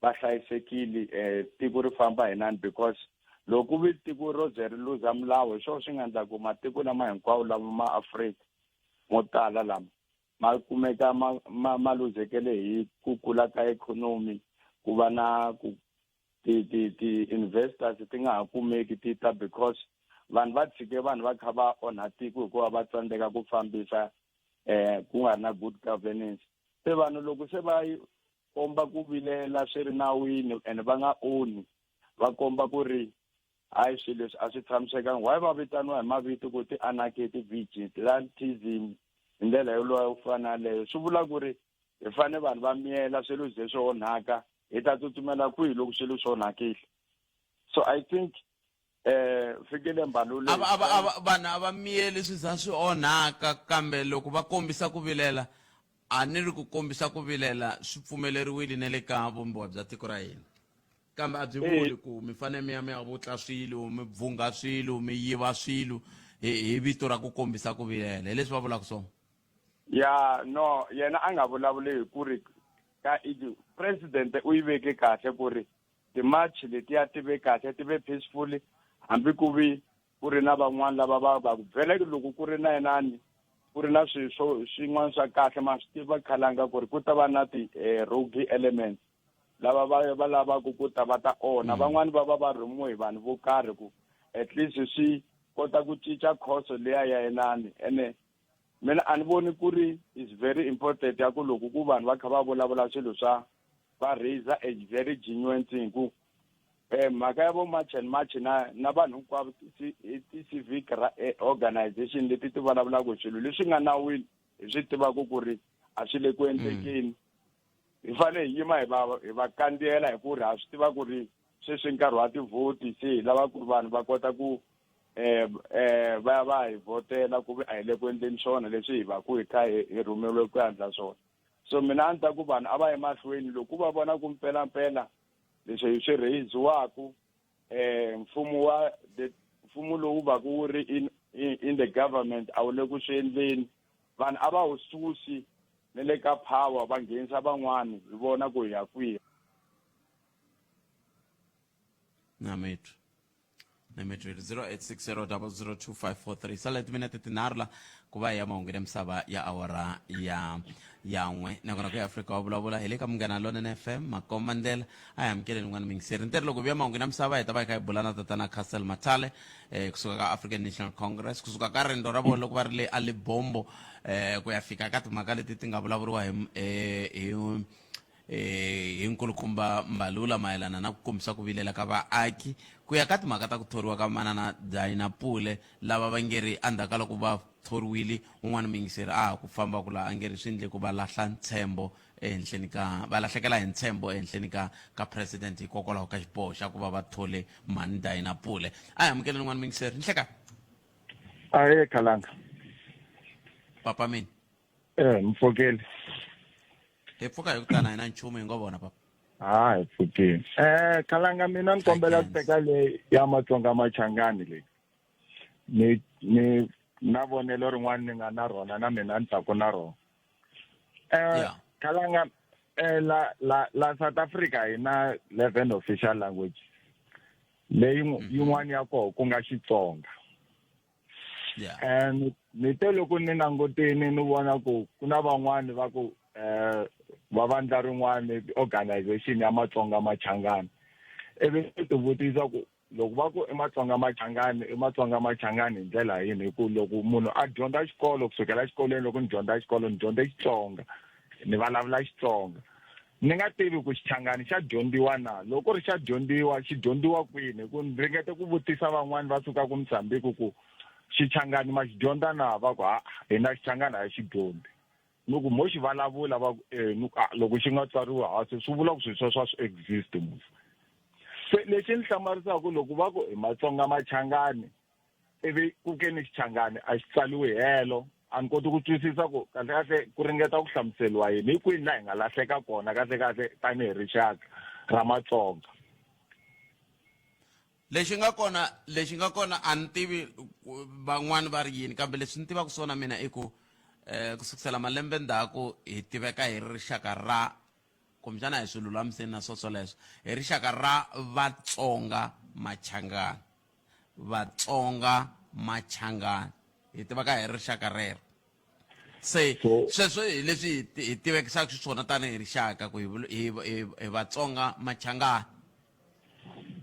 va hlayisekile tiko ri famba hi nani because loko vi tiko ro ze ri luza milawu swo swi nga endla ku matiko lama hinkwawo lama ma Africa mo tala lama ma kumeka ma luzekele hi ku kula ka economy ku va na ku ti investors ti nga ha kumeki ti ta because vanhu va tshike vanhu va kha va onha tiko hikuva va tsandzeka ku fambisa ku nga ri na good governance se vanhu loko se va komba ku vilela swi ri nawini and va nga oni va komba ku ri hayi swilo leswi a swi tshamisekanga why va vitaniwa hi mavito ku ti anarchy vigilantism hi ndlela yoloyo u fana leyo swi vula ku ri hi fane vanhu va miyela swilo ze swo onhaka hi ta tsutsumela kwihi loko swilo swo onhakile so I think Fikile Mbalula vanhu a va miyeli swi za swi onhaka kambe loko va kombisa ku vilela a ni ri ku kombisa ku vilela swi pfumeleriwile na le ka vumbiwa bya tiko ra hina kambe a byi vuli ku mi fane mi ya vutla swilo mi bvunga swilo mi yiva swilo hi vito ra ku kombisa ku vilela hi leswi va vulaka swona ya no yena a nga vulavuli hi ku ri ka president u yi veke kahle ku ri ti-march letiya ti ve kahle ti ve peacefully hambi ku vi ku ri na van'wana lava va ku byeleke loko ku ri na yenani ku ri na swin'wana swa kahle ma swi tiva Khalanga ku ri ku ta va na ti-rogue elements lava va lavaka ku ta va ta ona van'wana va rhumiwe hi vanhu vo karhi ku at least swi kota ku cinca khoso leya ya yenani ene mina a ni voni ku ri is very important ya ku loko ku vanhu va kha va vulavula swilo swa va raise a very genuine thing ku mhaka ya vo march and march na vanhu hinkwavo ti-civic organization leti ti vulavulaka swilo leswi nga nawini hi swi tivaka ku ri a swi le ku endlekeni hi fanele hi yima hi va kandziyela hi ku ri ha swi tiva ku ri sweswi nkarhi wa tivhoti se hi lava ku ri vanhu va kota ku va hi votela ku vi a hi le ku endleni swona leswi hi va ku hi kha hi rhumeliwe ku endla swona so mina a ni ta ku vanhu a va yi mahlweni loko va vona ku mpelampela leswi hi swi rheyiziwaku mfumo lowu va ku wu ri in the government a wu le ku swi endleni vanhu a va wu susi ne le ka power va nghenisa van'wani hi vona ku hi ya kwihi. Namethu 0860002543 sala timinete tinharhu la ku va ya mahungu ya misava ya awara ya n'we nakona ku ya Afrika wa vulavula hi le ka Munghana Lonene FM Makomba Ndlela a hi amukeleni n'wana mingiseri ntirho loko vuya mahungu ya misava hi ta va hi kha hi bulana tatana Castle Matale kusuka ka African National Congress kusuka ka rindo ra vona loko va ri le a Libombo ku ya fika ka timhaka leti ti nga vulavuriwa hi nkulukumba Mbalula mayelana na ku kombisa ku vilela ka vaaki ku ya ka timhaka ta ku thoriwa ka manana Dina Pule lava va ngeri andaka loko va thoriwile un'wana mingiseri ku famba ku la angeri swindle ku va lahla ntshembo ehenhleni ka va lahlekela hi ntshembo ehenhleni ka president hikokwalaho ka xiboho xa ku va va thole mani Dina Pule a hi amukeleni un'wana mingiseri nhleka aye Khalanga papa mina Mfokeli hi pfuka hi ku tana hina nchumu hi ngo vona papa hi pfukini Khalanga mina ni kombela ku teka le ya Matsonga Machangani leyi ni na vonelo rin'wana ni nga na rona na mina ni tsako na rona Khalanga la South Africa hi na 11 official language leyi yin'wana ya koho ku nga Xitsonga and ni te loko ni langutini ni vona ku ku na van'wani va ku va vandla rin'wana organization ya Matsonga Machangani ivi ti vutisa ku loko va ku Matsonga Machangani hi ndlela yini hi ku loko munhu a dyondza xikolo kusukela xikolweni loko ni dyondza xikolo ni dyondze Xitsonga ni vulavula Xitsonga ni nga tivi ku Xichangani xa dyondziwa na loko ri xa dyondziwa xi dyondziwa kwini ku ni ringete ku vutisa van'wani va suka ku Mozambique ku Xichangani ma xi dyondza na va ku hina Xichangani a xi dyondzi loko mo xi vulavula va loko xi nga tsariwa hansi swi vula ku swilo swa swi exist musi se lexi ni hlamarisaka loko va ku Matsonga Machangani ivi ku ke ni Xichangani a xi tsaliwi helo a ni koti ku twisisa ku kahle ku ringeta ku hlamuseliwa yini hi kwini la hi nga lahleka kona kahle tanihi rixaka ra Matsonga lexi nga kona a ni tivi van'wani va ri yini kambe leswi ni tivaka swona mina i ku kusukisela malembe ndzhaku hi tiveka hi rixaka ra kumbexana hi swi lulamiseni na swoswoleswo hi rixaka ra Vatsonga Machangani hi tiveka hi rixaka rero se sweswo hi leswi hi tivekisaka xiswona tanihi rixaka ku hi Vatsonga Machangani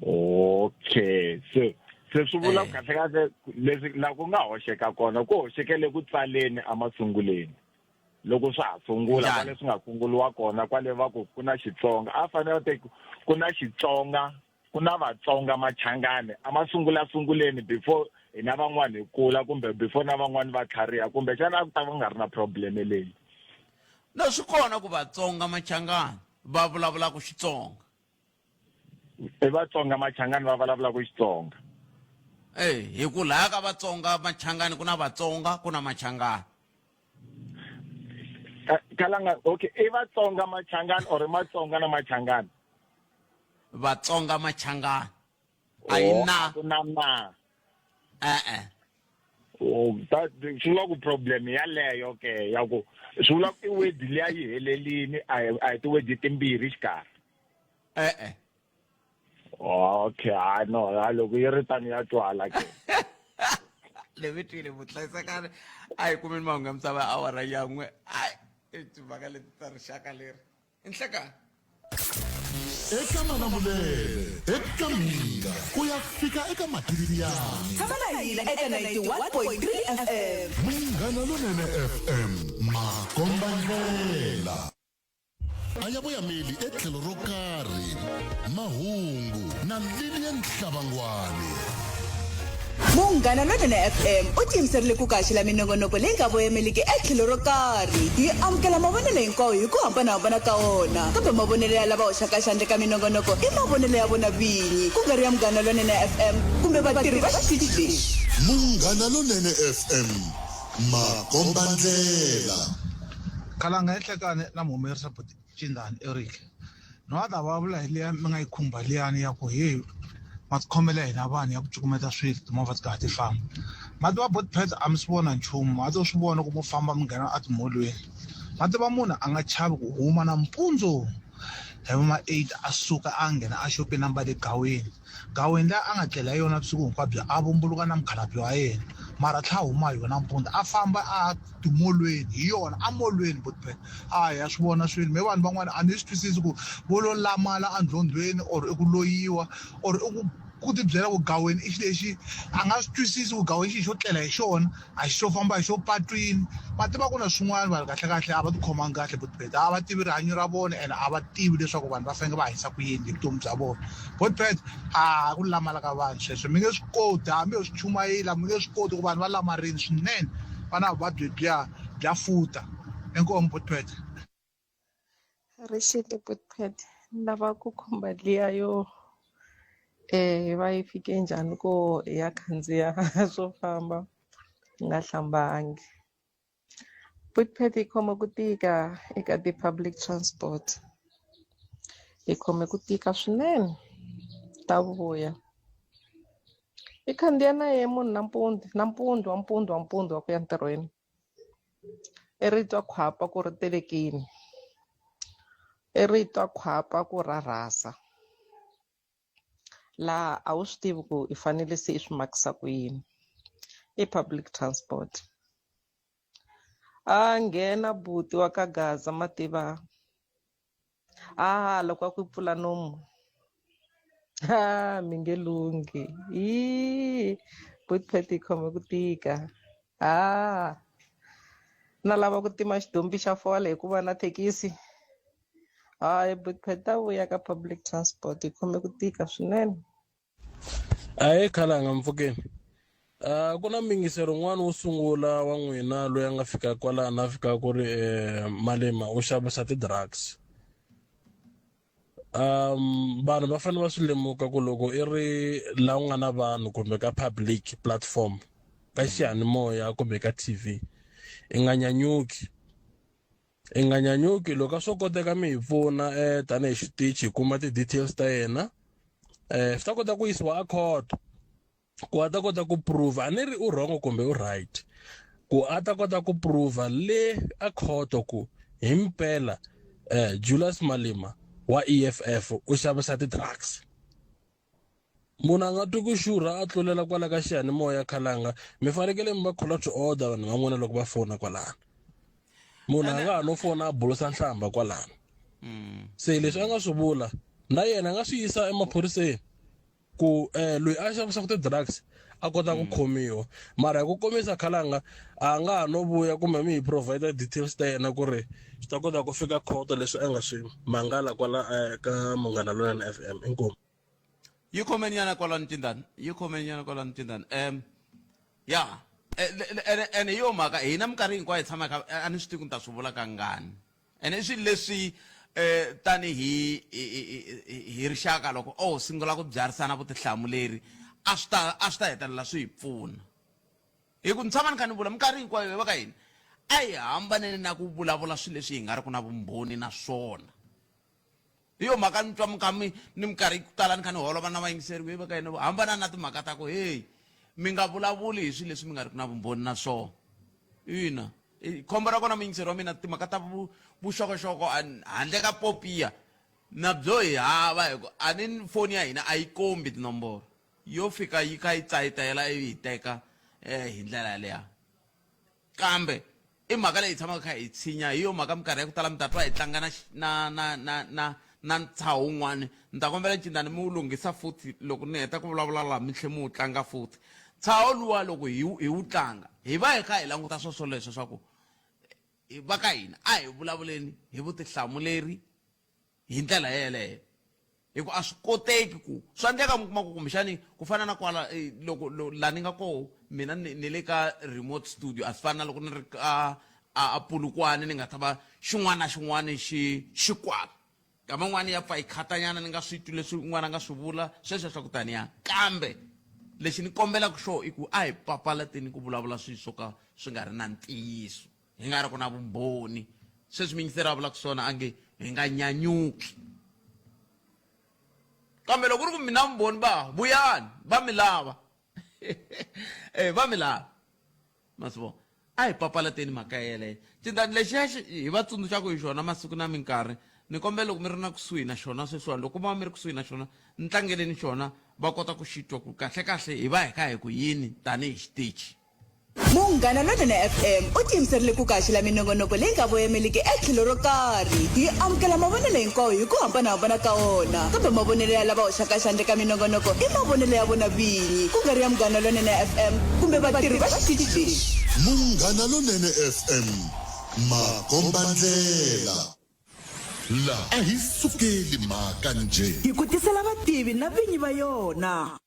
okay se swi vula kahle leswi la ku nga hoxeka kona ku hoxekele ku tsaleni amasunguleni loko swa ha sungula kwale swi nga kunguliwa kona kwale va ku ku na Xitsonga a fanele ku na Xitsonga ku na Vatsonga Machangani amasunguleni before hina van'wani hi kula kumbe before na van'wani va tlhariha kumbe xana ku ta va nga ri na problem leyi na swi kona ku Vatsonga Machangani va vulavula ku Xitsonga Vatsonga Machangani va vulavula ku Xitsonga hi ku laya ka Vatsonga Machangani ku na Vatsonga ku na Machangani Khalanga okay Vatsonga Machangani or Matsonga na Machangani Vatsonga Machangani ayina na swi vula ku problem yaleyo ke ya ku swi vula ku word leya yi helelini a hi ti-word timbirhi xikarhi okay no loko yi ri tani ya twala ke levitile mutlayisekane a hi kumeni mahungu ya misava awara ya n'we i timhaka leti ta rixaka leri i nhlekani eka Malamulele eka Mhinga ku ya fika eka Mativiyani tshama na hina eka 91.3 FM Munghana Lonene FM Makomba Ndlela a ya voyameli etlhelo ro karhi mahungu na Lilian Hlabangwani Munghana Lonene FM u tiyimiserile ku kaxila minongonoko leyi nga voyameliki etlhelo ro karhi hi amukela mavonelo hinkwawo hi ku hambanahambana ka wona kambe mavonelo ya lava hoxaka xandla ka minongonoko i mavonelo ya vona vinyi ku nga ri ya Munghana Lonene FM kumbe vatirhi va xitichi lexi Munghana Lonene FM Makomba Ndlela Khalanga ehlekane na muhumerisa Buti Cindani Eric no ata va vula hi leya mi nga yi khumba liyani ya ku hi makhomela hina vanhu ya ku cukumeta swilo timovha ti kahle ti famba mati va Buti Pet a mi swi vona nchumu a to swi vona ku mo famba mi nghena a timolweni mativa munhu a nga chavi ku huma nampundzu hi ma 8 a suka a nghena a xopeni namba le gaweni leyi a nga tlela yona vusiku hinkwabyo a vumbuluka na mukhalabye wa yena mara tlha huma yona nampundzu a famba a timolweni hi yona a molweni botpet ya swi vona swilo me vanhu van'wana a ni swi twisisi ku vo lo lamala andlondlweni or i ku loyiwa or i ku tibyela ku gaweni i xi lexi a nga swi twisisi ku gaweni xi xo tlela hi xona a xi xo famba hi xo patwini va tiva ku na swin'wana vanhu kahlekahle a va tikhomangi kahle botpet a va tivi rihanyo ra vona and a va tivi leswaku vanhu va fanele va hanyisa ku yini hi vutomi bya vona botpet ku lamala ka vanhu sweswo mi nge swi koti hambi ho swi chumayela mi nge swi koti ku vanhu va lamarini swinene va na vuvabyi bya futa enkomo botpet rixile botpet ni lava ku khumba liya yo va yi fike njhani ko ya khandziya swo famba nga hlambangi botpet yi khome ku tika eka ti-public transport yi khome ku tika swinene ta vuya i khandziya na ye munhu nampundzu wa ku ya ntirhweni i ri twa khwapa ku ri telekini i ri twa khwapa ku rarhasa laha a wu swi tivi ku i fanele se i swi makisa ku yini i public transport a nghena buti wa ka Gaza mativa loko a ku pfula nomu mi nge lungi botpet yi khome ku tika na lava ku tima xidombi xa fole hikuva na thekisi botpet ta vuya ka public transport yi khome ku tika swinene Khalanga Mfokeni ku na mingisero n'wana wo sungula wa n'wina loyi a nga fika kwala na fika ku ri Malema u xavisa ti-drugs vanhu va fanele va swi lemuka ku loko i ri la u nga na vanhu kumbe ka public platform ka xiyanimoya kumbe ka TV i nga nyanyuki loko a swo koteka mi hi pfuna tanihi xitichi hi kuma ti-details ta yena swi ta kota ku yisiwa a court ku a ta kota ku prove a ni ri u wrong kumbe u right ku a ta kota ku prove le a court ku hi mpela Julius Malema wa EFF u xavisa ti-drugs munhu a nga twi ku xurha a tlulela kwala ka xiyanimoya Khalanga mi fanekele mi va khola order vanhu van'wana loko va fona kwalano munhu a nga ha no fona a bulusa nhlamba kwalano se leswi a nga swi vula na yena a nga swi yisa emaphoriseni ku loyi a xavisaka ti-drugs a kota ku khomiwa mara hi ku komisa Khalanga a nga ha no vuya kumbe mi hi provide details ta yena ku ri swi ta kota ku fika court leswi a nga swi mangala kwala ka Munghana Lonene FM inkomu yi khomeni yana kwalani tindani ene yo mhaka hina minkarhi hinkwayo hi tshamaka a ni swi tivi ku ni ta swi vula ka ngani ene i swilo leswi tanihi hi rixaka loko sungula ku byarisana vutihlamuleri a swi ta hetelela swi hi pfuna hi ku ni tshama ni kha ni vula minkarhi hinkwayo va ka hina a hi hambaneni na ku vulavula swilo leswi hi nga ri ku na vumbhoni na swona hi yo mhaka ni twa ni minkarhi ku tala ni kha ni holova na vayingiseri va ka hina hambana na timhaka ta ku hey mi nga vulavuli hi swilo leswi mi nga ri ku na vumbhoni na swona ina khombo ra kona muyingiseri wa mina timhaka ta vuxokoxoko handle ka popiya na byo hi hava hi ku a ni foni ya hina a yi kombi tinomboro yo fika yi kha yi tsayitayela ivi hi teka hi ndlela yaleya kambe i mhaka leyi hi tshamaka kha hi tshinya hi yo mhaka minkarhi ya ku tala mi ta twa hi tlanga na ntshaho wun'wana ni ta kombela cindani mi wu lunghisa futhi loko ni heta ku vulavula laha mi tlhe mi wu tlanga futhi ntshaho luwa loko hi wu tlanga hi va hi kha hi languta swoswoleswo swa ku va ka hina a hi vulavuleni hi vutihlamuleri hi ndlela yeleyo hi ku a swi koteki ku swa endleka mi kuma ku kumbexani ku fana na kwala loko laha ni nga koho mina ni le ka remote studio a swi fana na loko ni ri a Polokwane ni nga ta va xin'wana na xin'wana xi kwala kama n'wana ya pfa hi khatanyana ni nga swi twi leswi n'wana nga swi vula sweswo swa ku taniya kambe lexi ni kombelaka xo i ku a hi papalateni ku vulavula swilo swo ka swi nga ri na ntiyiso hi nga ri ku na vumbhoni sweswi miyingiseri a vulaka swona a nge hi nga nyanyuki kambe loko ku ri ku mina vumbhoni vuyani va mi lava va mi lava ma swi vona a hi papalateni mhaka yeleyo cindani lexi hi va tsundzuxaku hi xona masiku na minkarhi ni kombela loko mi ri na kusuhi na xona sweswiwani loko va mi ri kusuhi na xona ni tlangeleni xona va kota ku xitwa ku kahle hi va hi ka hi ku yini tanihi xitichi. Munghana Lonene FM u tiyimiserile ku kaxila minongonoko leyi nga voyameliki etlhelo ro karhi. Hi amukela mavonelo hinkwawo hi ku hambanahambana ka wona, kambe mavonelo ya lava hoxaka xandla ka minongonoko i mavonelo ya vona vinyi, ku nga ri ya Munghana Lonene FM kumbe vatirhi va xitichi lexi. Munghana Lonene FM, makombandlela. La a hi sukeli mhaka nje. Hi ku tisela vativi na vinyi va yona.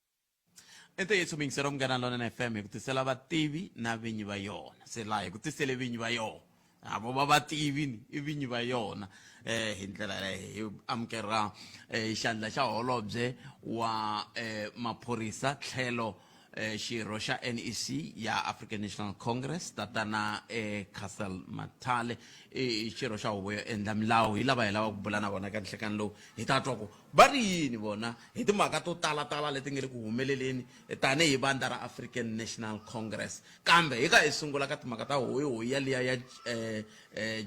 Ente yethu mingisela Munghana Lonene FM hi ku tisela vativi na vinyi va yona. Se la hi ku tisele vinyi va yona. Avo va vativi i vinyi va yona. Hi ndlela hi amukela xandla xa holobye wa maphorisa tlhelo xirho xa NEC ya African National Congress tatana Castle Matale xirho xa huvo yo endla milawu hi lava hi lava ku bula na vona ka nhlekani lowu hi ta twa ku va ri yini vona hi timhaka to talatala leti nga le ku humeleleni tanihi vandla ra African National Congress, kambe hi ka hi sungula ka timhaka ta hoyi yaliya ya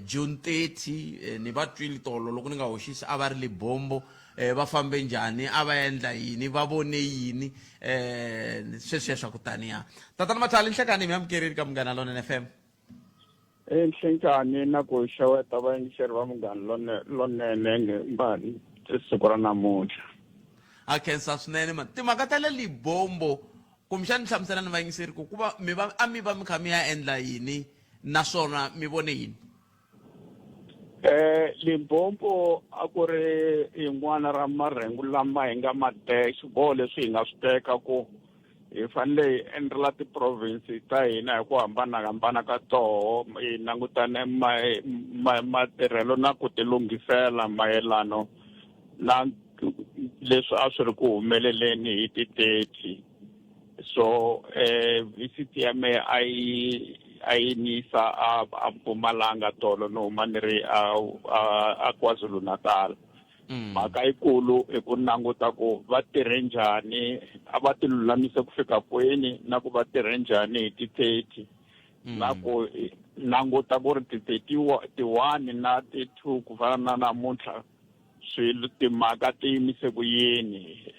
June 30 ni va twile tolo loko ni nga hoxisi a va ri Libombo va fambe njhani a va endla yini va vone yini sweswiya swa ku taniya. Tatana Matale nhlekani mi amukerile ka Munghana Lonene FM. Nhlekani na ku xeweta vayingiseri va Munghana Lonene mbani siku ra namuntlha. A khensa swinene man timhaka ta le Libombo kumbexani ni hlamusela ni vayingiseri ku va mi va mi kha mi ya endla yini naswona mi vone yini. Libombo a ku ri yin'wana ra marhengu lama hi nga ma teka xiboho leswi hi nga swi teka ku hi fanele hi endlela ti-province ta hina hi ku hambanahambana ka toho hi langutane matirhelo na ku tilunghisela mayelano na leswi a swi ri ku humeleleni hi ti-30. So visit ya mehe a yi nisa a Mpumalanga tolo no huma ni ri a KwaZulu Natal. Mhaka yikulu i ku languta ku va tirhe njhani, a va ti lulamise ku fika kwini na ku va tirhe njhani hi ti-30 na ku languta ku ri ti-1 na ti-2 ku fana na namuntlha swilo timhaka ti yimise ku yini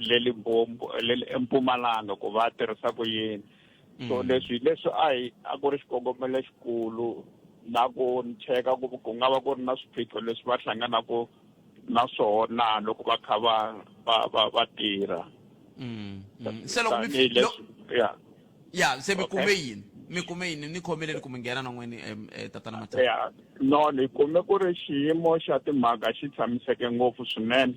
le Libombo eMpumalanga ku va tirhisa ku yini. So leswi a ku ri xikongomelo xikulu na ku cheka ku nga va ku ri na swiphiqo leswi va hlanganaka na swona loko va kha va tirha. Se loko se mi kume yini ni khomeleni ku mi nghena na n'wini tatana Matale. No ni kume ku ri xiyimo xa timhaka xi tshamiseke ngopfu swinene,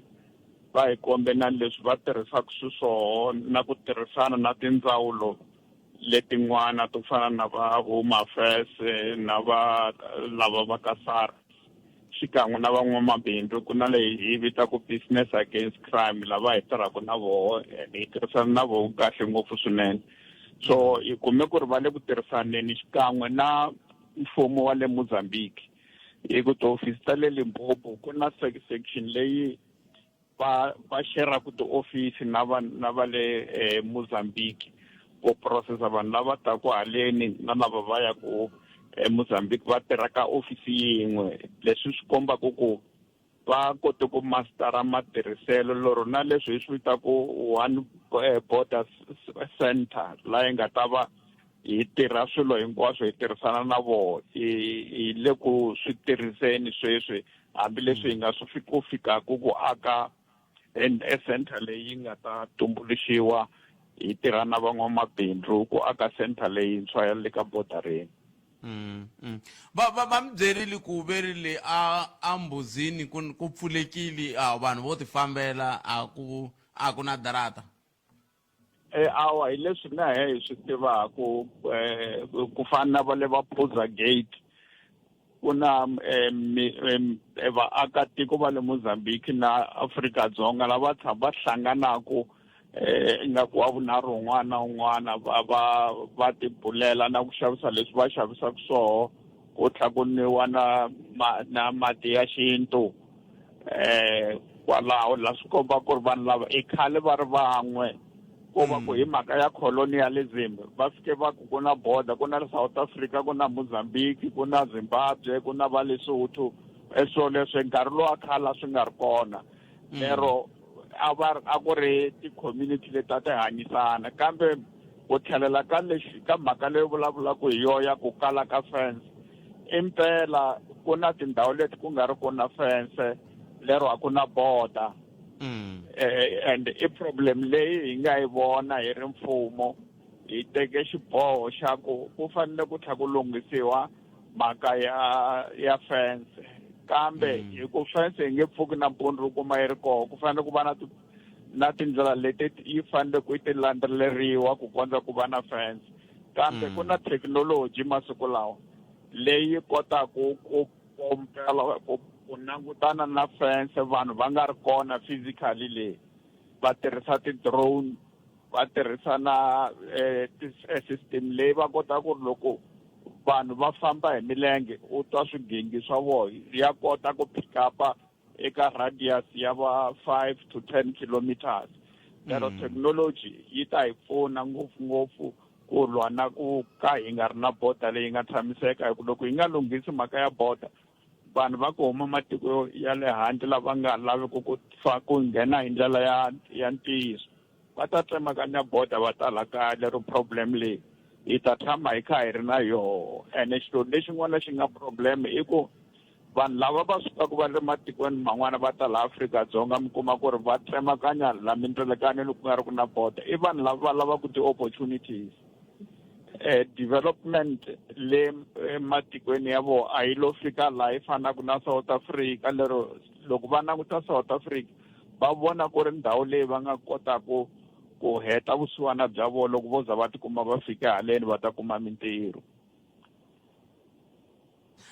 va hi kombe na leswi va tirhisaka xiswona na ku tirhisana na tindzawulo letin'wana to fana na va Home Affairs na va lava va ka SARS xikan'we na van'wamabindzu ku na leyi hi vitaka Business Against Crime lava hi tirhaka na voho hi tirhisana na voho kahle ngopfu swinene. So hi kume ku ri va le ku tirhisaneni xikan'we na mfumo wa le Mozambique hi ku ti-office ta le Limpopo ku na section leyi va share-aku ti-office na va le Mozambique ku processa vanhu lava taku haleni na lava va ya ku Mozambique va tirha ka office yin'we. Leswi swi kombaka ku va kote ku mastera matirhiselo loro na leswi hi swi vitaku one border center laha hi nga ta va hi tirha swilo hinkwaswo hi tirhisana na vona hi le ku swi tirhiseni sweswi hambileswi hi nga swi fikaku ku aka center leyi nga ta tumbuluxiwa hi tirha na van'wamabindzu ku aka center leyintshwa ya le ka bodareni. Va mi byerile ku verile a Mbuzini ku pfulekile vanhu vo ti fambela a ku na darata. Awa hi leswi na hi swi tivaku ku fana na va le va Phuza Gate ku na vaakatiko va le Mozambique na Afrika-Dzonga lava va hlanganaku ingaku wa vunharhu un'wana na un'wana va tibulela na ku xavisa leswi va xavisaka swoho ku tlhakuniwa na mati ya xintu kwalaho la swi komba ku ri vanhu lava i khale va ri van'we kuva ku hi mhaka ya colonialism va fike va ku ku na border ku na South Africa ku na Mozambique ku na Zimbabwe ku na va Lesotho eswo leswi nkarhi lowa khala swi nga ri kona lero a ku ri ti-community leti a ti hanyisana kambe ku tlhelela ka mhaka leyi vulavulaka hi yoya ku kala ka fence impela ku na tindhawu leti ku nga ri ku na fence lero a ku na border and i problem leyi hi nga yi vona hi ri mfumo hi teke xiboho xa ku fanele ku tlha ku lunghisiwa mhaka ya fence kambe hi ku fence hi nge pfuki nampundzu ri kuma yi ri koho ku fanele ku va na tindlela leti yi fanele ku ti landzeleriwa ku kondza ku va na fence kambe ku na thekinoloji masiku lawa leyi kotaku ku pompela ku langutana na fence vanhu va nga ri kona physically leyi va tirhisa ti-drone va tirhisa na system leyi va kota ku ri loko vanhu va famba hi milenge u twa swigingi swa vona ya kota ku pick up eka radius ya va 5 to 10 kilometers lero technology yi ta hi pfuna ngopfungopfu ku lwa na ku ka hi nga ri na border leyi nga tshamiseka hi ku loko hi nga lunghisi mhaka ya border vanhu va ku huma matiko ya le handle lava nga laveki ku nghena hi ndlela ya ntiyiso va ta tsemakanya border va tala kaya lero problem leyi hi ta tshama hi kha hi ri na yoho ene xilo lexin'wana xi nga problem i ku vanhu lava va sukaka va ri matikweni man'wana va ta laha Afrika-Dzonga mi kuma ku ri va tsemakanya la mindlelekaneni ku nga ri ku na border i vanhu lava va lavaka ti-opportunities development le matikweni ya vona a yi lo fika laha yi fanaka na South Africa lero loko va languta South Africa va vona ku ri ndhawu leyi va nga kotaku ku heta vusiwana bya vona loko vo za va tikuma va fika haleni va ta kuma mintirho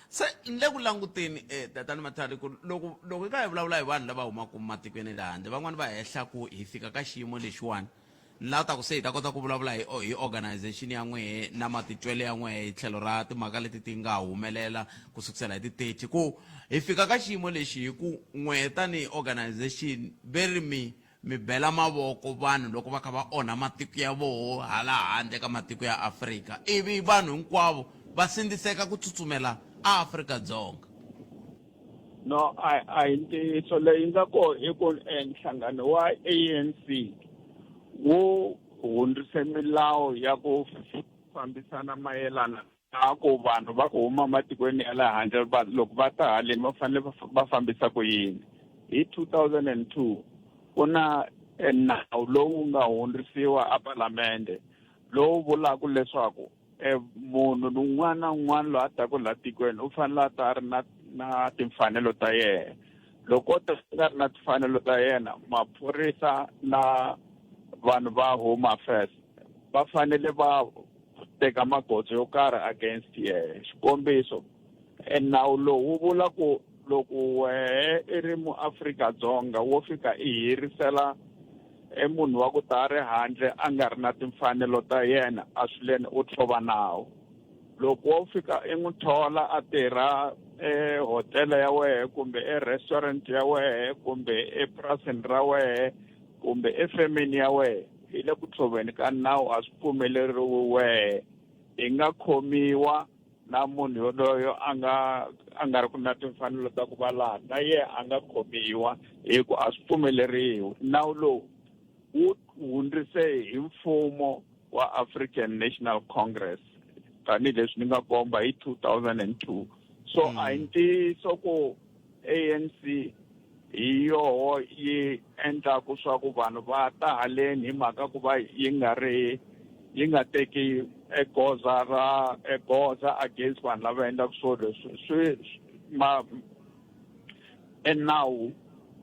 se ni le ku languteni tatani Mathali ku loko hi ka hi vulavula hi vanhu lava humaka matikweni le handle van'wani va hehla ku hi fika ka xiyimo lexiwani laha ta ku se hi ta kota ku vulavula hi organization ya n'wehe na matitwele ya n'wehe hi tlhelo ra timhaka leti ti nga humelela ku sukusela hi ti-30 ku hi fika ka xiyimo lexi hi ku n'wehe tanihi organization veri mi bela mavoko vanhu loko va kha va onha matiko ya voho hala handle ka matiko ya Afrika ivi vanhu hinkwavo va sindziseka ku tsutsumela Afrika-Dzonga no a hi ntiyiso leyi nga koho i ku nhlangano wa ANC wo hundrise milawu ya ku fambisana mayelana na ku vanhu va ku huma matikweni ya le handle loko va ta haleni va fanele va fambisa ku yini hi 2002 ku na nawu lowu nga hundrisiwa a palamende lowu vulaka leswaku munhu un'wana na un'wana loyi a taka laha tikweni u fanele a ta ri na timfanelo ta yena loko ta nga ri na timfanelo ta yena maphorisa na vanhu va home affairs va fanele va teka magoza yo karhi against yena xikombiso nawu lowu wu vula ku loko wehe i ri muAfrika-Dzonga wo fika i hirisela munhu wa ku ta ri handle a nga ri na timfanelo ta yena a swileni u tlhova nawu loko wo fika i n'wi thola a tirha hotela ya wehe kumbe restaurant ya wehe kumbe epurasini ra wehe kumbe efemeni ya wehe hi le ku tshoveni ka nawu a swi pfumeleriwi wehe hi nga khomiwa na munhu yoloyo a nga ri ku na timfanelo ta ku va laha na ye a nga khomiwa hi ku a swi pfumeleriwi nawu lowu wu hundrise hi mfumo wa African National Congress tanihileswi ni nga komba hi 2002 so a hi ntiyiso ku ANC hi yoho yi endlaku swa ku vanhu va ta haleni hi mhaka ku va yi nga teki goza against vanhu lava endlaku swo leswi nawu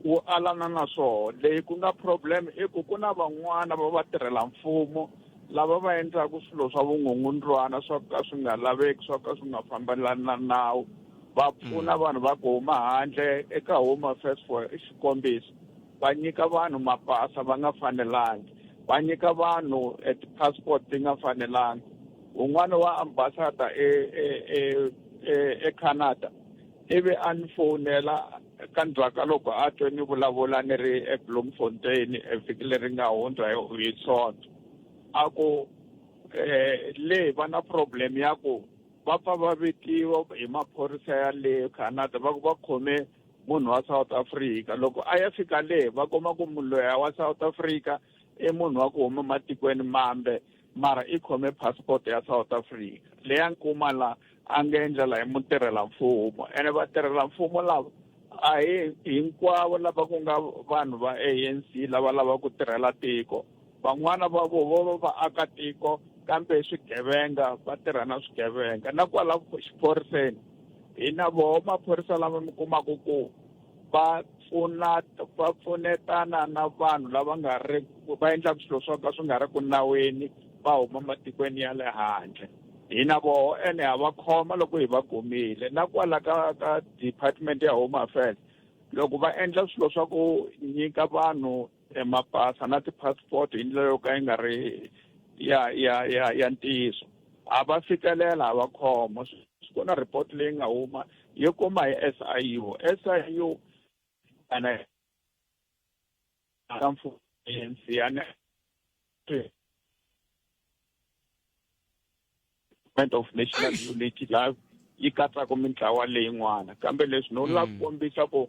wu alana na swona leyi ku nga problem i ku na van'wana va tirhela mfumo lava va endlaku swilo swa vungungundzwana swo ka swi nga laveki swo ka swi nga fambelani na nawu va pfuna vanhu va ku huma handle eka Home Affairs for xikombiso va nyika vanhu mapasa va nga fanelangi va nyika vanhu passport ti nga fanelangi un'wana wa ambassador eCanada ivi a ni fonela ka ndzhaka loko a twe ni vulavula ni ri eBloemfontein vhiki leri nga hundza hi Sonto a ku le va na problem ya ku va pfa va vitiwa hi maphorisa ya le Canada va khome munhu wa South Africa loko a ya fika le va kuma ku munhu loya wa South Africa I munhu wa ku huma matikweni mambe mara I khome passport ya South Africa le ya nkuma la a nga endlela hi mutirhela mfumo ene vatirhela mfumo lava a hi hinkwavo lava ku nga vanhu va ANC lava ku tirhela tiko van'wana va vo va aka tiko kambe swigevenga va tirha na swigevenga na kwala xiphoriseni hi na vo maphorisa lama mi kumaku ku va pfunetana na vanhu lava nga ri va endlaka swilo swo ka swi nga ri ku naweni va huma matikweni ya le handle hi na vo ene ha va khoma loko hi va kumile na kwala ka department ya Home Affairs loko va endla swilo swa ku nyika vanhu mapasa na ti-passport hi ndlela yo ka yi nga ri ya ntiyiso a va fikelela ha va khoma ku na report leyi nga huma yi kuma hi SIU ana ka mfumo ANC ana of National Unity la yi katsaka mitlawa leyin'wana kambe leswi no la kombisa ku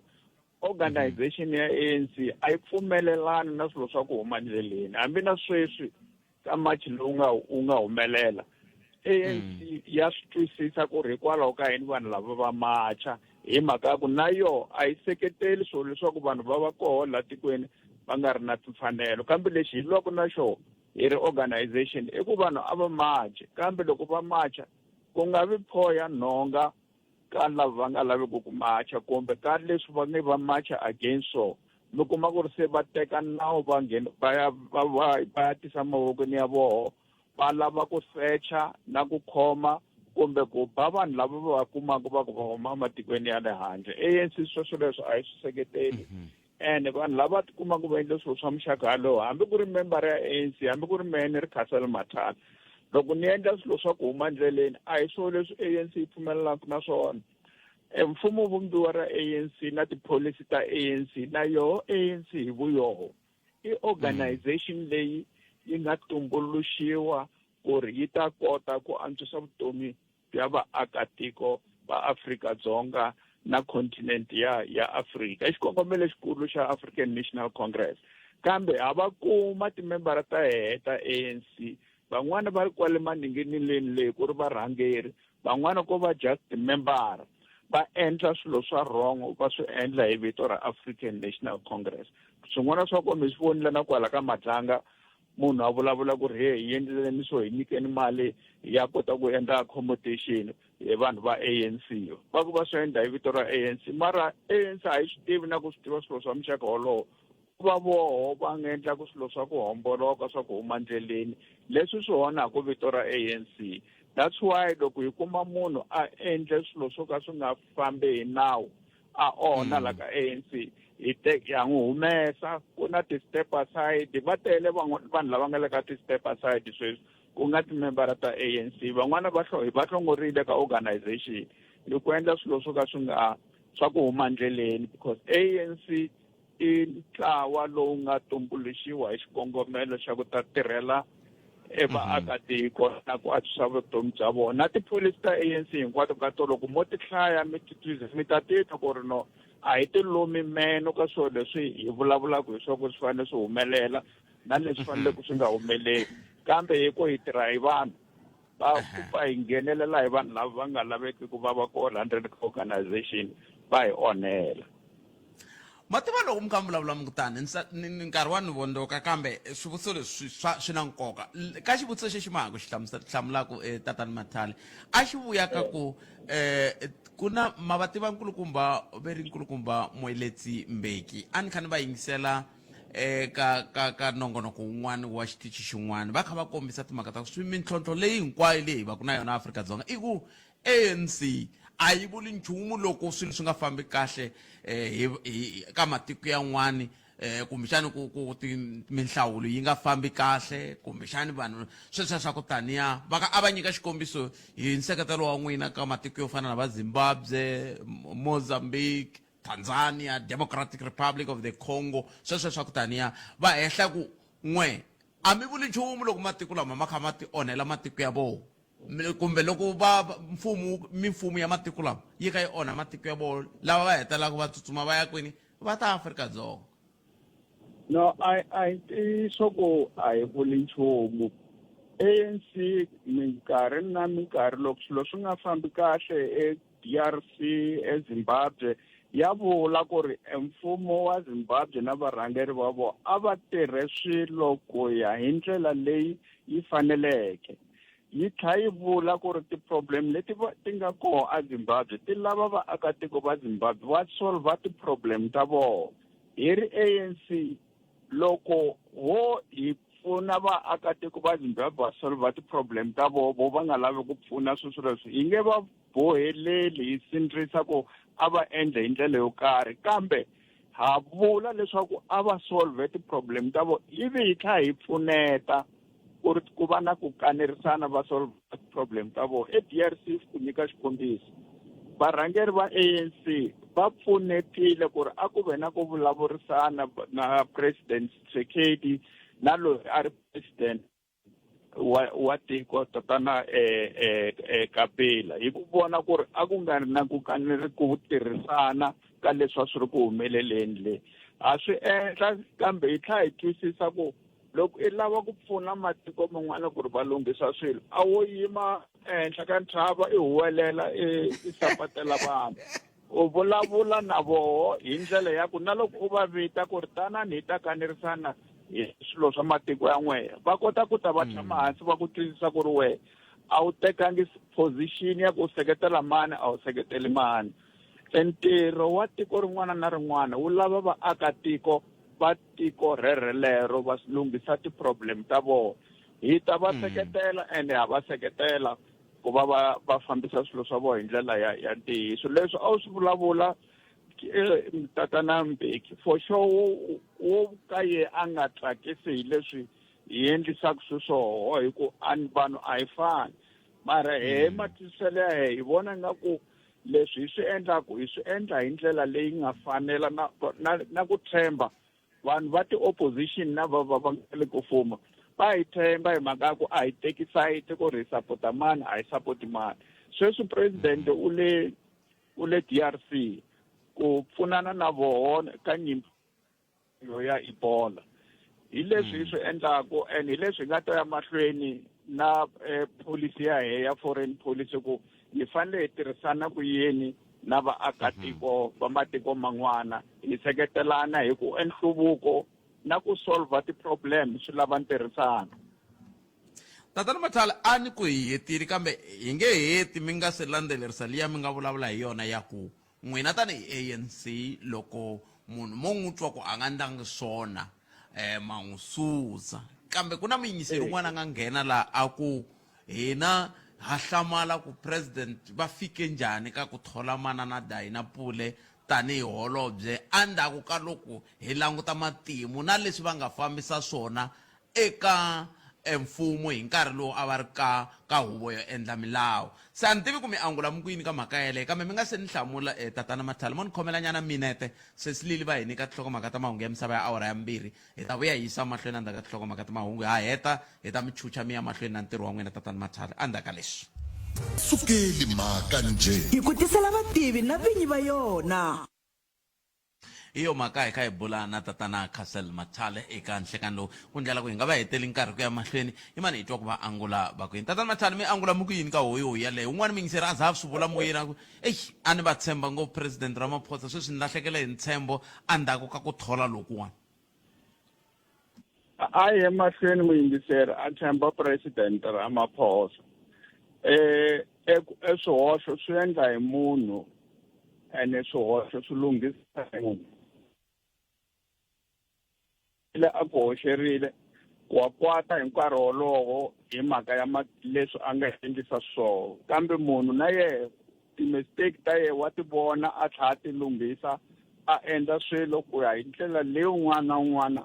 organization ya ANC a yi pfumelelani na swilo swa ku huma ndleleni hambi na sweswi ka match lowu nga humelela ANC ya swi twisisa ku ri hikwalaho ka yini vanhu lava va macha hi mhaka ku na yo a yi seketeli swilo leswaku vanhu va va koho la tikweni va nga ri na timfanelo kambe lexi hi lwaka na xo hi ri organization I ku vanhu a va macha kambe loko va macha ku nga vi phoya nhonga ka lava va nga laveki ku macha kumbe ka leswi va nge va macha against so mi kuma ku ri se va teka nawu va ya tisa mavokweni ya voho va lava ku secha na ku khoma kumbe ku ba vanhu lava va kumaka va ku va huma matikweni ya le handle ANC sweswo leswo a yi swi seketeli ene vanhu lava tikumaka va endle swilo swa muxaka walowo hambi ku ri member ya ANC hambi ku ri mene ri Castle Matala loko ni endla swilo swa ku huma ndleleni a hi swilo leswi ANC yi pfumelelaka na swona mfumo vumbiwa ra ANC na tipolisi ta ANC na yoho ANC hi vuyoho I organization leyi yi nga tumbuluxiwa ku ri yi ta kota ku antswisa vutomi bya vaakatiko va Afrika-Dzonga na continent ya Afrika xikongomelo xikulu xa African National Congress kambe ha va kuma timembara ta heta ANC van'wana va ri kwale maninginileni leyi ku ri varhangeri van'wana ko va just member va endla swilo swa wrong va swi endla hi vito ra African National Congress swin'wana swa kona swi vonile na kwala ka matlanga munhu a vulavula ku ri hi endleleni so hi nyikeni mali ya kota ku endla accommodation hi vanhu va ANC va ku va swi endla hi vito ra ANC mara ANC a yi swi tivi na ku swi tiva swilo swa muxaka wolowo va voho va nga endla ku swilo swa ku homboloka swa ku huma ndleleni leswi swi onhaka vito ra ANC that's why loko hi kuma munhu a endle swilo swo ka swi nga fambi hi nawu a onha la ka ANC ya n'wi humesa ku na ti-step aside va tele vanhu lava nga le ka ti-step aside sweswi ku nga timembara ta ANC van'wana va hlongorile ka organization hi ku endla swilo swo ka swi nga swa ku huma ndleleni because ANC I ntlawa lowu nga tumbuluxiwa hi xikongomelo xa ku ta tirhela vaakatiko na ku antswisa vutomi bya vona na tipolisi ta ANC hinkwato ka tolo loko mo ti hlaya mi ta titwa ku ri no a hi ti lumi meno ka swilo leswi hi vulavulaka hi swa ku swi fanele swi humelela na leswi faneleke swi nga humeleli kambe hi ku hi tirha hi vanhu va hi nghenelela hi vanhu lava va nga laveki ku va kona 100 ka organization va hi onhela mativa loko mi kha mi vulavula mi kutani nkarhi wa ni vondoka kambe swivutiso leswi swi na nkoka ka xivutiso xexi mahaka xi hlamulaka tatani Mathale a xi vuyaka ku ku na mavativa nkulukumba veri nkulukumba Moeletsi Mbeki a ni kha ni va yingisela ka nongonoko wun'wana wa xitichi xin'wana va kha va kombisa timhaka ta swi mintlhontlho leyi hinkwayo leyi va ku na yona Afrika-Dzonga I ku ANC a yi vuli nchumu loko swilo swi nga fambi kahle ka matiko yan'wani kumbexani ku minhlawulo yi nga fambi kahle kumbexani vanhu sweswo swa ku taniya a va nyika xikombiso hi nseketelo wa n'wina ka matiko yo fana na va Zimbabwe Mozambique Tanzania, Democratic Republic of the Congo, sweswo swa ku taniya va hehla ku n'we a mi vuli nchumu loko matiko lama ma kha ma ti onhela matiko ya vona kumbe loko mimfumo ya matiko lama yi ka yi onha matiko ya vona lava va hetelaka va tsutsuma va ya kwini va ta Afrika-Dzonga. No, I ntiyiso ku a hi vuli nchumu. ANC minkarhi na minkarhi loko swilo swi nga fambi kahle DRC eZimbabwe ya vula ku ri mfumo wa Zimbabwe na varhangeri va vona a va tirhe swilo ku ya hi ndlela leyi yi faneleke. Yi tlha yi vula ku ri ti-problem leti ti nga koho eZimbabwe ti lava vaakatiko va Zimbabwe va solva ti-problem ta vona. Hi ri ANC loko ho hi pfuna vaakatiko va Zimbabwe va solva ti-problem ta vona va nga lavi ku pfuna sweswo hi nge va boheleli hi sindzisa ku a va endla hi ndlela yo karhi kambe ha vula leswaku a va solve ti-problem ta vona ivi hi tlha hi pfuneta ku ri ku va na ku kanerisana va solve ti-problem ta vona. DRC ku nyika xikombiso varhangeri va ANC va pfunetile ku ri a ku ve na ku vulavurisana na President Tshisekedi na loyi a ri president wa tiko tatana Kabila hi ku vona ku ri a ku nga ri na ku ku tirhisana ka leswi a swi ri ku humeleleni le a swi endla kambe hi tlha hi twisisa ku loko i lava ku pfuna matiko man'wana ku ri va lunghisa swilo a wo yima ehenhla ka ntshava i huwelela i sapatela vanhu u vulavula na voho hi ndlela ya ku na loko u va vita ku ri tanani hi ta kanerisana hi swilo swa matiko ya n'wehe va kota ku ta va tshama hansi va ku twisisa ku ri wehe a wu tekangi position ya ku seketela mani a wu seketeli mani. Ntirho wa tiko rin'wana na rin'wana wu lava vaakatiko va tiko rerelero va lunghisa ti-problem ta vona hi ta va seketela ende ha va seketela ku va va fambisa swilo swa vona hi ndlela ya ntiyiso. Leswi a wu swi vulavula tatana Mbeki for sure wo ka ye a nga tsakisi hi leswi hi endlisaka sweswoho hi ku vanhu a hi fani mara he matwiselo ya hi vona nga ku leswi hi swi endlaku hi swi endla hi ndlela leyi nga fanela na ku tshemba vanhu va ti-opposition na va nga le ku fuma va hi tshemba hi mhaka ya ku a hi teki sayiti ku ri hi sapota mani a hi sapoti mani. Sweswi president u le DRC ku pfunana na vona ka nyimpi ya Ebola hi leswi hi swi endlaku and hi leswi hi nga ta ya mahlweni na policy ya he ya foreign policy ku hi fanele hi tirhisana ku yini na vaakatiko va matiko man'wana hi seketelana hi ku enhluvuko na ku solva ti-problem swi lava ntirhisano. Tatana Mathale a ni ku hi hetile kambe hi nge heti mi nga se landzelerisa liya mi nga vulavula hi yona ya ku n'wina tanihi ANC loko munhu mo n'wi twa ku a nga ndangi swona ma n'wi susa kambe ku na muyingiseri un'wana a nga nghena laha a ku hina ha hlamala ku president va fike njhani ka ku thola manana Dayina Pule tanihi holobye endzhaku ka loko hi languta matimu na leswi va nga fambisa swona eka mfumo hi nkarhi lowu a va ri ka huvo yo endla milawu. Se a ni tivi ku mi angula mikwini ka mhaka yeleyo kambe mi nga se ni hlamula tatana Mathale mo ni khomela nyana minete se Silili va hi nyika tinhlokomhaka ta mahungu ya misava ya awara ya 2 hi ta vuya hi yisa mahlweni endzhaku ka tinhlokomhaka ta mahungu ha heta hi ta mi chucha mi ya mahlweni na ntirho wa n'wina tatana Mathale endzhaku ka leswi. Sukeli mhaka nje hi ku tisela vativi na vinyi va yona. Iyo mhaka hi kha hi bula na tatana Castle Mathale eka nhlekani lowu ku ndlela ku hi nga va heteli nkarhi ku ya mahlweni i mani hi twa ku va angula va ku yini. Tatana Mathale mi angula mi ku yini ka hoyi yaleyo un'wana miyingiseri a za swi vula moyeni a ku a ni va tshemba ngopfu president Ramaphosa sweswi ni lahlekele hi ntshembo endzhaku ka ku thola lokuwani. A hi mahlweni muyingiseri a tshemba president Ramaphosa swihoxo swi endla hi munhu ene swihoxo swi lunghisa hi munhu a ku hoxerile wa kwata hi nkarhi wolowo hi mhaka ya leswi a nga endlisa swona kambe munhu na yehe ti-mistake ta yehe wa ti vona a tlhela ti lunghisa a endla swilo ku ya hi ndlela leyi un'wana na un'wana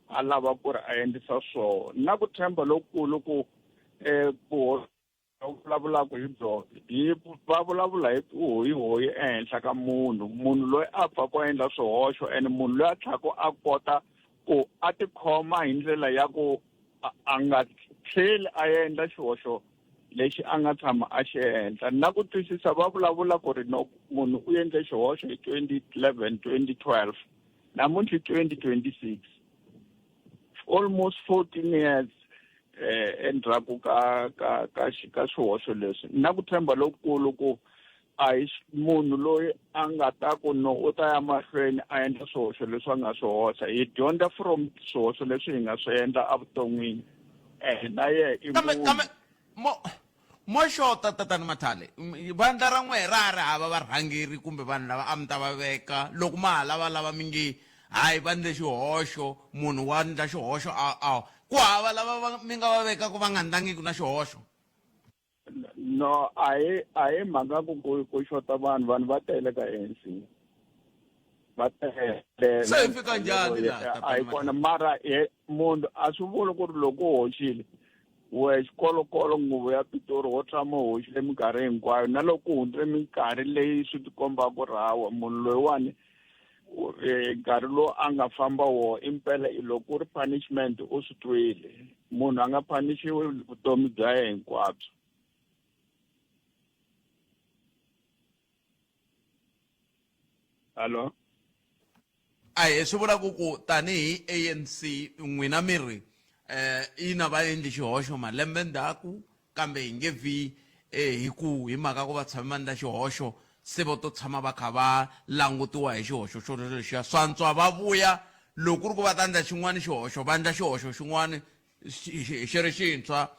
a lava ku ri a endlisa swona na ku tshemba lokukulu ku vulavulaka hi byona va vulavula hi hoyi ehenhla ka munhu loyi a pfaka a endla swihoxo and munhu loyi a tlhaka a kota ku a tikhoma hi ndlela ya ku a nga tlheli a endla xihoxo lexi a nga tshama a xi endla na ku twisisa va vulavula ku ri no munhu u endle xihoxo hi 2011 2012 namuntlha 2026 almost 14 years endzhaku ka swihoxo leswi na ku tshemba lokukulu ku a hi munhu loyi a nga ta ku no u ta ya mahlweni a endla swihoxo leswi a nga swi hoxa hi dyondza from swihoxo leswi hi nga swi endla evuton'wini na ye i mo xota tatani Mathale vandla ra n'we ra ri hava varhangeri kumbe vanhu lava a mi ta va veka loko ma ha lava mi nge hayi va ndle xihoxo munhu wa ndla xihoxo ku hava lava mi nga va veka ku va nga ndlangiku na xihoxo no a hi mhaka ku xota vanhu va tele ka ANC va tele se hi fika njhani a hi kona mara munhu a swi vuli ku ri loko u hoxile we xikolokolo nguvu ya Pitori wo tshama hoxile minkarhi hinkwayo na loko u hundze minkarhi leyi swi tikomba ku ri hawa munhu loyiwani nkarhi lowu a nga famba wo impela loko u ri punishment u swi twile munhu a nga punishiwi vutomi bya yena hinkwabyo hallo ayi swi vula ku tanihi ANC n'wina miri ina va endli xihoxo malembe ndzhaku kambe hi nge vi hi mhaka ku va tshame va endla xihoxo se vo to tshama va kha va langutiwa hi xihoxo xo lexiya swantswa va vuya loko ku ri ku va ta endla xin'wana xihoxo va endla xihoxo xin'wana xi ri xintshwa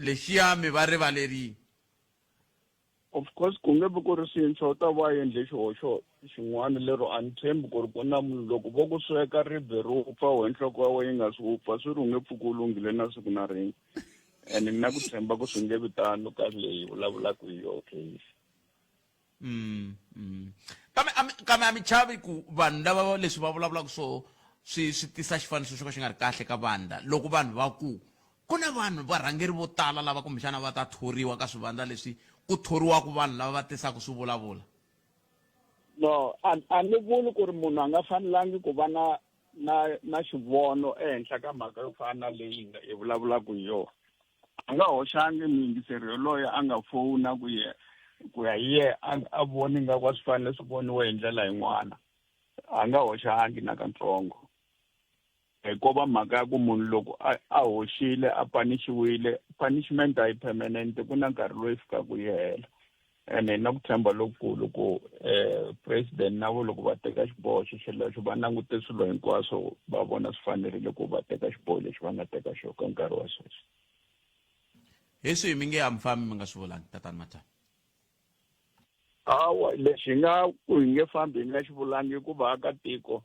lexiya mi va rivalerile of course ku nge vi ku ri xintshwa u ta va endle xihoxo xin'wana lero a ni tshembi ku ri ku na munhu loko vo ku sweka ribye ro upfa we nhloko ya wena yi nga swi upfa swi ri u nge pfuki u lunghile na siku na rin'we and na ku tshemba ku swi nge vitano ka leyi vulavulaka hi yo case kambe a mi chavi ku vanhu lava leswi va vulavulaka so swi tisa xifaniso xo ka xi nga ri kahle ka vandla loko vanhu va ku na vanhu varhangeri vo tala lava kumbexana va ta thoriwa ka swivandla leswi ku thoriwaka vanhu lava va tisaka swi vulavula no a ni vuli ku ri munhu a nga fanelangi ku va na xivono ehenhla ka mhaka yo fana na leyi hi vulavulaka hi yona a nga hoxangi muyingiseri yoloye a nga fowuna ku ya hi ye a voni nga ku a swi fanele swi voniwe hi ndlela yin'wana a nga hoxangi na katsongo ko va mhaka ya ku munhu loko a hoxile a panishiwile punishment a yi permanent ku na nkarhi loyi fikaka yi hela ene na ku tshemba lokukulu ku president na vo loko va teka xiboho xexelexo va langute swilo hinkwaswo va vona swi fanerile ku va teka xiboho lexi va nga teka xo ka nkarhi wa sweswi hi swihi mi nge hamfambi mi nga swi vulangi tatani Mathale hawa lexi hi nga ku hi nge fambi hi nga xi vulangi ku vaakatiko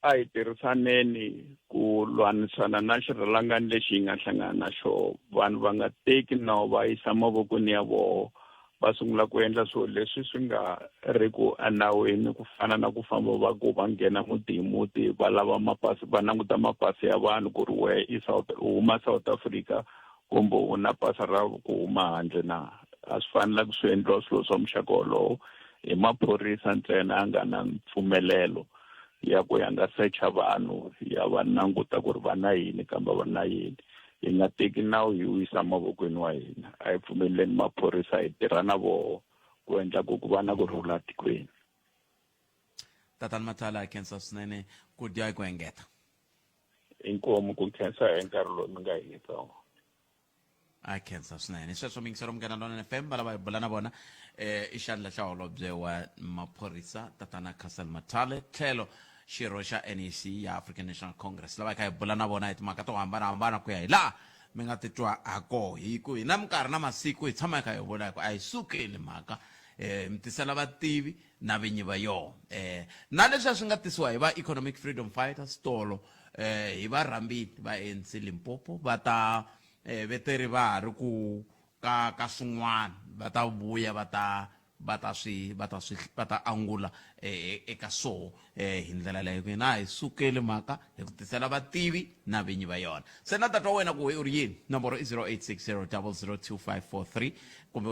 a hi tirhisaneni ku lwanisana na xirhalangani lexi hi nga hlangana na xona vanhu va nga teki nawu va yisa mavokweni ya vona va sungula ku endla swilo leswi swi nga ri ku enawini ku fana na ku famba va ku va nghena muti hi muti va lava mapasi va languta mapasi ya vanhu ku ri we u huma South Africa kumbe u na pasi ra ku huma handle na a swi fanelanga swi endliwa swilo swa muxaka wolowo hi maphorisa ntsena a nga na mpfumelelo ya ku ya nga secha vanhu ya va languta ku ri va na yini kambe va na yini hi nga teki nawu hi wisa mavokweni wa hina a hi pfumeleleni maphorisa hi tirha na vona ku endla ku va na kurhula tikweni tatani Mathale a khensa swinene ku dya ku engeta inkomu ku khensa hi nkarhi lowu mi nga hi nyikanga a khensa swinene sweswo mingisero Munghana Lonene FM va lava hi bula na vona i xandla xa holobye wa maphorisa tatana Castle Mathale tlhelo xirho xa NEC ya African National Congress lava hi bula na vona hi timhaka to hambanahambana ku ya hi laha mi nga titwa hako hi ku hi na minkarhi na masiku hi tshama hi kha hi vula hi ku a hi sukeli mhaka mi tisela vativi na vinyi va yona na leswi swi nga tisiwa hi va Economic Freedom Fighters tolo hi varhambini va ANC Limpopo va ta veteri va ha ri ku ka swin'wana va ta vuya va ta va ta angula eka so hi ndlela leyo na hi sukeli mhaka hi ku tisela vativi na vinyi va yona. Se na tatwa wena ku u ri yini? Nomboro i 0860 002543 kumbe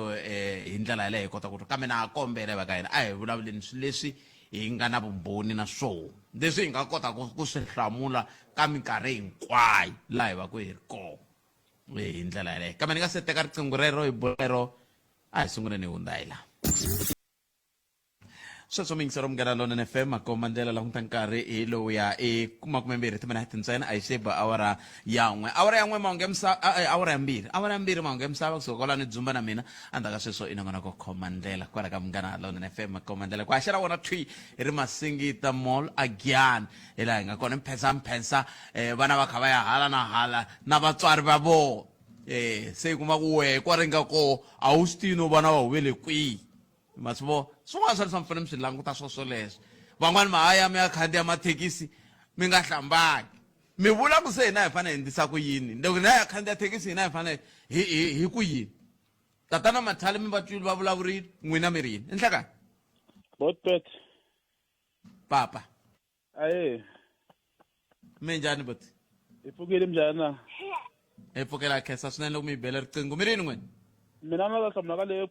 hi ndlela yaleyo hi kota ku ri kambe na kombela va ka hina a hi vulavuleni swilo leswi hi nga na vumbhoni na swona leswi hi nga kota ku swi hlamula ka minkarhi hinkwayo laha hi va ku hi ri kona hi ndlela yaleyo. Kambe ni nga se teka riqingho rero hi bolero a hi sunguleni hi hundza hi laha. Sweswo mingisero Munghana Lonene FM akomandlela la kunta nkarhi hi lowu ya 20 timinete ntsena a hi xeba awara yan'we mahungu ya misava awara yambirhi mahungu ya misava kusuka kwalani dzumba na mina andaka sweswo i nongona ko komandlela kwala ka Munghana Lonene FM akomandlela ku haxela wona twi hi ri Masingita Mall again hi laha hi nga kona mphensa vana va kha va ya hala na hala na vatswari va vo se kuma ku we kwa ringa ko a wu swi tino vana va huvele kwihi masivo swin'wana swa leswi mfanele mi swi languta swoswo leswi van'wani mahaya mi ya khandziya mathekisi mi nga hlambangi mi vula ku se hina hi fanele hi endlisa ku yini loko na ya khandziya thekisi hina hi fanele hi ku yini tatana Mathale mi vatwile va vulavurile n'wina mi ri yini enhlekani Botpet papa aye mi njhani boti hi pfukile njhani na hi pfukela khensa swinene loko mi hi bela riqingho mi ri yini n'wina mina na la hlamula ka le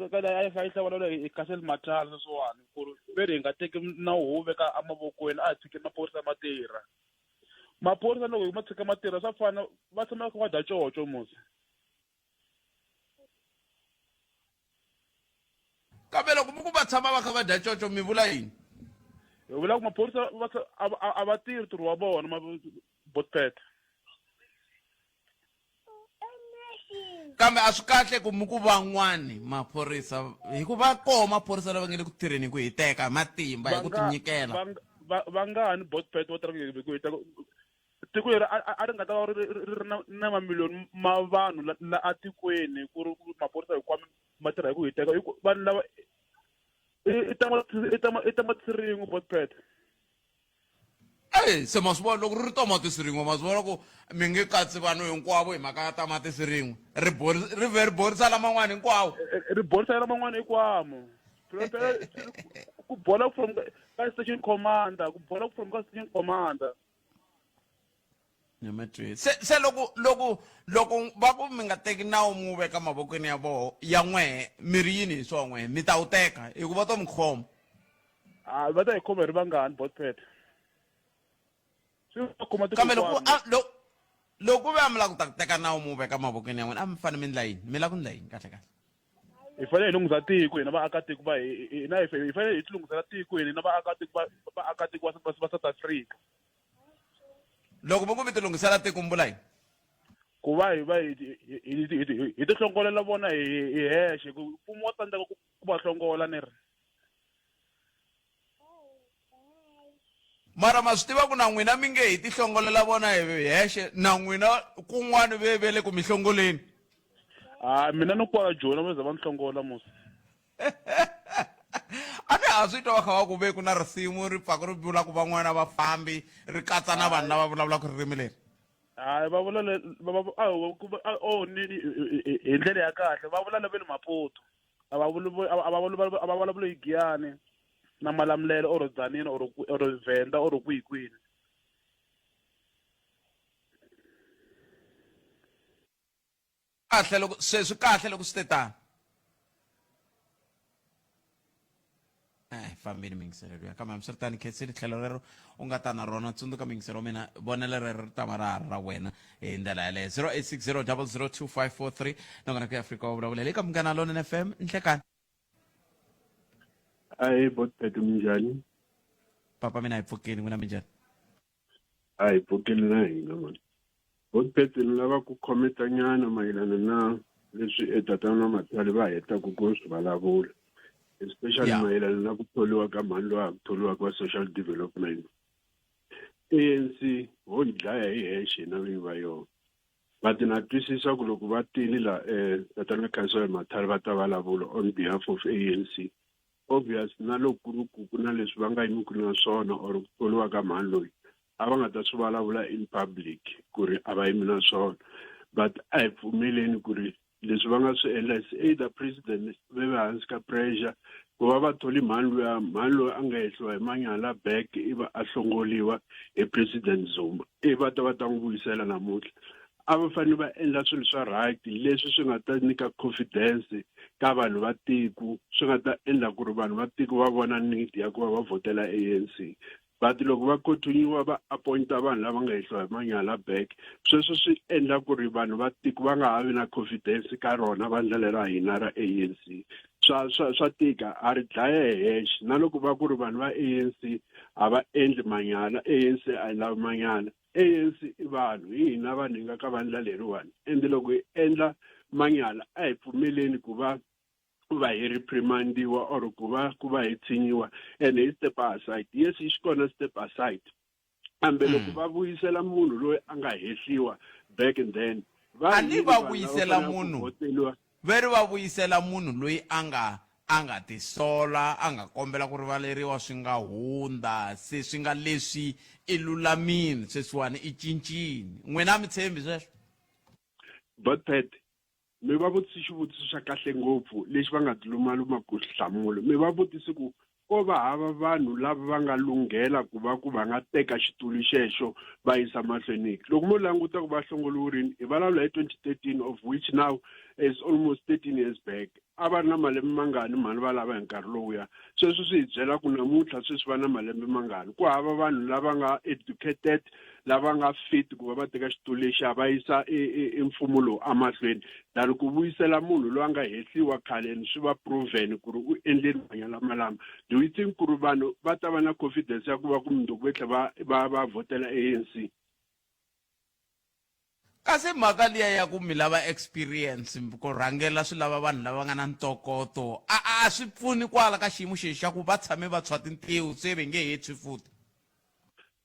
ka le a yi hlawula hi Castle Mathale sweswiwani ku ri ve hi nga teki nawu wu veka emavokweni a hi tshiki maphorisa ma tirha maphorisa loko hi ma tshika ma tirha swa fana va tshama va dya coco musi kambe loko mi ku va tshama va kha va dya coco mi vula yini hi vula ku maphorisa a va tirhi ntirho wa vona Botpet kambe a swi kahle ku mi ku van'wani maphorisa hikuva koho maphorisa lava nge le ku tirheni ku hi teka matimba hi ku tinyikela va nga ni Botpet vo tala ku hi teka tiko leri a ri nga ta va ri ri na mamiliyoni ma vanhu la a tikweni ku ri maphorisa hikwamo ma tirha hi ku hi teka vanhu lava i tamatisirin'we Botpet se ma swi vona loko ri tamatisi rin'we ma swi vona ku mi nge katsi vanhu hinkwavo hi mhaka ya tamatisi rin'we ri vhe ri borisa laman'wana hinkwawo ri borisa laman'wana hinkwamo ku bola from ka station commander ku bola from ka station commander se loko va ku mi nga teki nawu mu veka mavokweni ya voho ya n'wehe mi ri yini hi swa n'wehe mi ta wu teka hikuva to mi khoma va ta hi khoma hi ri vangani Botpet kambe loko ve a mi la ku ta teka nawu mu veka mavokweni ya n'wina a mi fanele mi endla yini mi la ku endla yini kahle hi fanele hi lunghisa tiko hina vaakatiko va hina hi fanele hi tilunghisela tiko hina vaakatiko va South Africa loko mi ku mi tilunghisela tiko mi vula yini ku va hi ti hlongolela vona hi hexe mfumo wa tsandzeka ku va hlongola ni ri mara ma swi tiva ku na n'wina mi nge hi ti hlongolela vona hi hexe na n'wina kun'wana ve le ku mi hlongoleni mina ni kwala joni va za va ni hlongola musi a ni ha swi twa va kha va ku ve ku na risimu ri pfaka ri vula ku van'wana vafambi ri katsa na vanhu lava vulavulaka ririmi leri va vula hi ndlela ya kahle va vula leve ni Maputo a va vulavula hi Giyani na Malamulele or Tzaneen or Venda or kwihi kahle loko swi kahle loko swi te tani fambini mingiselo ya kambe swi ri tani khensini tlhelo rero u nga ta na rona tsundzuka mingiselo mina vonelo rero ri tama ra ra wena hi ndlela yaleyo 0860 002543 nongona ku ya Afrika wa vulavula le ka Munghana Lonene FM nhlekani ayi Botpet minjhani papa mina hi pfukini n'wina minjhani a hi pfukile na hina mani Botpet ni lava ku khometa nyana mayelana na leswi tatana Mathale va hetaku ku swi vulavula especially mayelana na ku tholiwa ka mani loyi a ku tholiwa ka social development ANC ho dlaya hi hexe na vinyi va yona but na twisisa ku loko va tile la tatana Cassel Mathale va ta vulavula on behalf of ANC obvious na loko ku na leswi va nga yimiki na swona or ku tholiwa ka mani loyi a va nga ta swi vulavula in public ku ri a va yimi na swona but a hi pfumeleni ku ri leswi va nga swi endla is either president ve hansi ka pressure ku va va tholi mhani loyi a nga hehliwa hi Manyala back iva a hlongoliwa hi president Zuma va ta n'wi vuyisela namuntlha a va fanele va endla swilo swa right leswi swi nga ta nyika confidence ka vanhu va tiko swi nga ta endla ku ri vanhu va tiko va vona need ya ku va va votela ANC but loko va continue va appointa vanhu lava nga hehliwa hi Manyala back sweswo swi endla ku ri vanhu va tiko va nga havi na confidence ka rona vandla ra hina ra ANC swa tika a ri dlaya hexe na loko va ku ri vanhu va ANC a va endli Manyala ANC a lava Manyala ANC i vanhu hi hina vanhu nga ka vandla leriwani ende loko hi endla Manyala a hi pfumeleni ku va hi reprimandiwa or ku va hi tshinyiwa and hi step aside yes hi xikona step aside kambe loko va vuyisela munhu loyi a nga hehliwa back and then ani va vuyisela munhu veri va vuyisela munhu loyi a nga tisola a nga kombela ku rivaleriwa swi nga hundza se swi nga leswi i lulamini sweswiwani i cincini n'wina a mi tshembi sweswo but Pat mi va vutisi xivutiso xa kahle ngopfu lexi va nga tilumaluma ku hlamula mi va vutisi ku ko va hava vanhu lava va nga lunghela ku va nga teka xitulu xexo va yisa mahlweni loko mo languta ku va hlongoliwile hi vulavula hi 2013 of which now is almost 13 years back a va ri na malembe mangani mhani va lava hi nkarhi lowuya sweswo swi hi byela ku namuntlha sweswi va na malembe mangani ku hava vanhu lava nga educated lava nga fit ku va teka xitulu lexi va yisa mfumo lowu amahlweni tani ku vuyisela munhu loyi a nga hehliwa khale swi va proven ku ri u endleni Manyala malama do you think ku ri vanhu va ta va na confidence ya ku va ku mundzuku va tlhela va votela ANC kasi mhaka liya ya ku mi lava experience ku rhangela swi lava vanhu lava nga na ntokoto a swi pfuni kwala ka xiyimo xexi xa ku va tshame va tshwa tintiho se ve nge hetshi futhi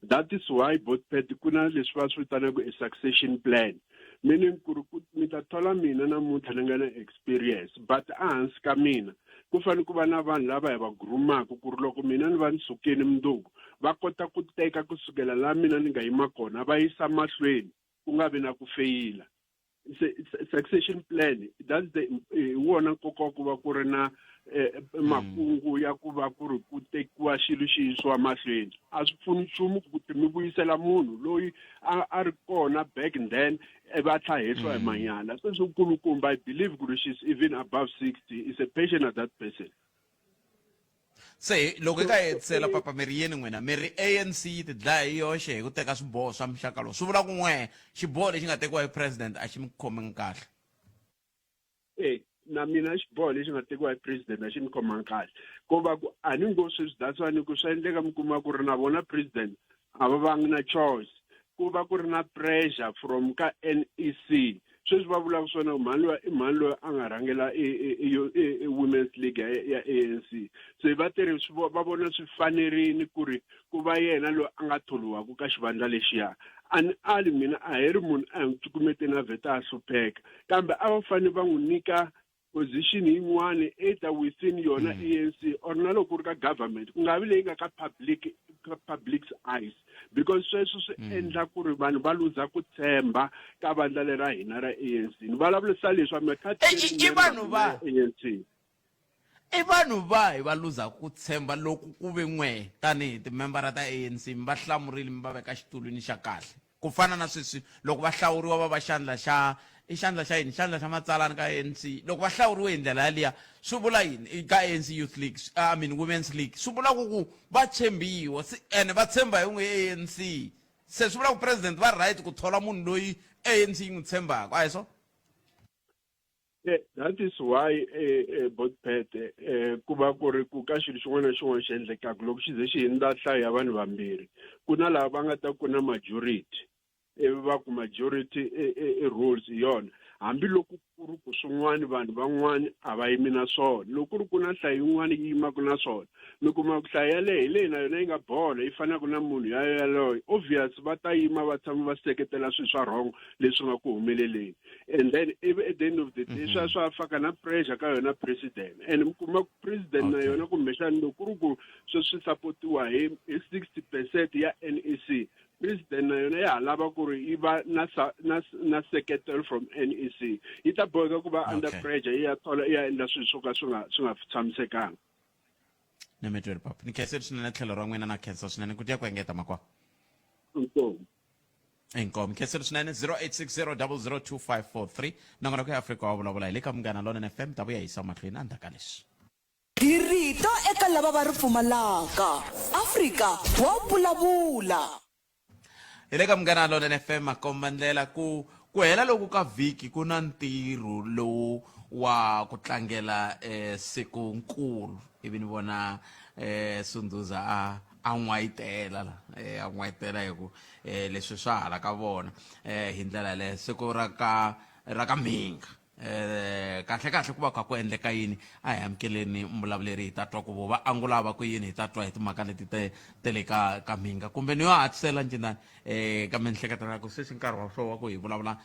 that is why both party ku na leswi va swi vitanaka a succession plan meaning ku ri mi ta thola mina namuntlha ni nga na experience but ehansi ka mina ku fanele ku va na vanhu lava hi va gurumaka ku ri loko mina ni va ni sukeni mundzuku va kota ku teka kusukela laha mina ni nga yima kona va yisa mahlweni ku nga vi na ku feyila succession plan that's the wona nkoka ku va ku ri na makungu ya ku va ku ri ku tekiwa xilo xi yisiwa mahlweni a swi pfuni nchumu ku mi vuyisela munhu loyi a ri kona back then va tlhahehliwa hi Manyala sweswi kulukumba I believe ku ri she's even above 60 is a patient at that person se loko ka hetisela papa mi ri yini n'wina mi ri ANC yi ti dlaya hi yoxe hi ku teka swiboho swa muxaka lowu swi vula ku n'we xiboho lexi nga tekiwa hi president a xi mi khomangi kahle na mina xiboho lexi nga tekiwa hi president a xi ni khomangi kahle ko va ku a ni ngo sweswi that's why ni ku swi endleka mi kuma ku ri na vona president a va vangi na choice ku va ku ri na pressure from ka NEC sweswi va vulaka swona mhani loyi a nga rhangela women's league ya ANC se va tirhi va vona swi fanerini ku ri ku va yena loyi a nga tholiwaka ka xivandla lexiya ali mina a hi ri munhu a hi n'wi cukumeteni a vheta a hlupheka kambe a va fanele va n'wi nyika position yin'wana either within yona ANC or na loko ku ri ka government ku nga vi leyi nga ka public's eyes because sweswo swi endla ku ri vanhu va luza ku tshemba ka vandla lera hina ra ANC ni vulavulisa leswi i vanhu va ANC i vanhu va hi va luza ku tshemba loko ku ve n'we tanihi timembara ta ANC mi va hlamurile mi va veka xitulwini xa kahle ku fana na sweswi loko va hlawuriwa va va xandla xa yini xandla xa matsalana ka ANC loko va hlawuriwe hi ndlela yaliya swi vula yini ka ANC Youth League I mean Women's League swi vula ku va tshembiwa ene va tshemba hi n'we ANC se swi vula ku president va right ku thola munhu loyi ANC yi n'wi tshembaka a hi so that is why both pete ku va ku ri ku ka xilo xin'wana na xin'wana xi endlekaka loko xi ze xi hindza nhlayo ya vanhu vambirhi ku na lava va nga ta ku na majority va ku majority rules yona hambiloko ku ri ku swin'wana vanhu van'wana a va yimi na swona loko ku ri ku na nhlayo yin'wana yi yimaka na swona mi kuma ku hlayo yaleyo hi leyi na yona yi nga bola yi fanaka na munhu yaloyo obvious va ta yima va tshama va seketela swilo swa wrong leswi nga ku humeleleni and then at the end of the day swa faka na pressure ka yona president and mi kuma ku president na yona kumbexani loko ku ri ku sweswi sapotiwa hi 60% ya NEC president na yona ya lava ku ri yi va na seketelo from NEC yi ta boheka ku va under pressure yi ya thola yi ya endla swilo swo ka swi nga tshamisekanga. Nemetweri papa ni khensa swinene tlhelo ra n'wina na khensa swinene ku tiya ku engeta makwa Inkom khensa swinene 0860002543 nangona ku ya Afrika wa vulavula hi le ka Munghana Lonene FM ta vuya yisa mahlweni andaka leswi hi rito eka lava va ri pfumalaka Afrika wa vulavula hi le ka Munghana Lonene FM makomba ndlela ku hela loku ka vhiki ku na ntirho lowu wa ku tlangela siku nkulu ivi ni vona Sunduza a n'wayitela la a n'wayitela hi ku leswi swa hala ka vona hi ndlela le siku ra ka Mhinga kahle ku va kha ku endleka yini a hi amukeleni mbulavuleri hi ta twa ku va angulava ku yini hi ta twa hi timhaka leti te le ka Mhinga kumbe ni yo hatlisela njindani ka miehleketo ya ku sweswi nkarhi wa swo wa ku hi vulavula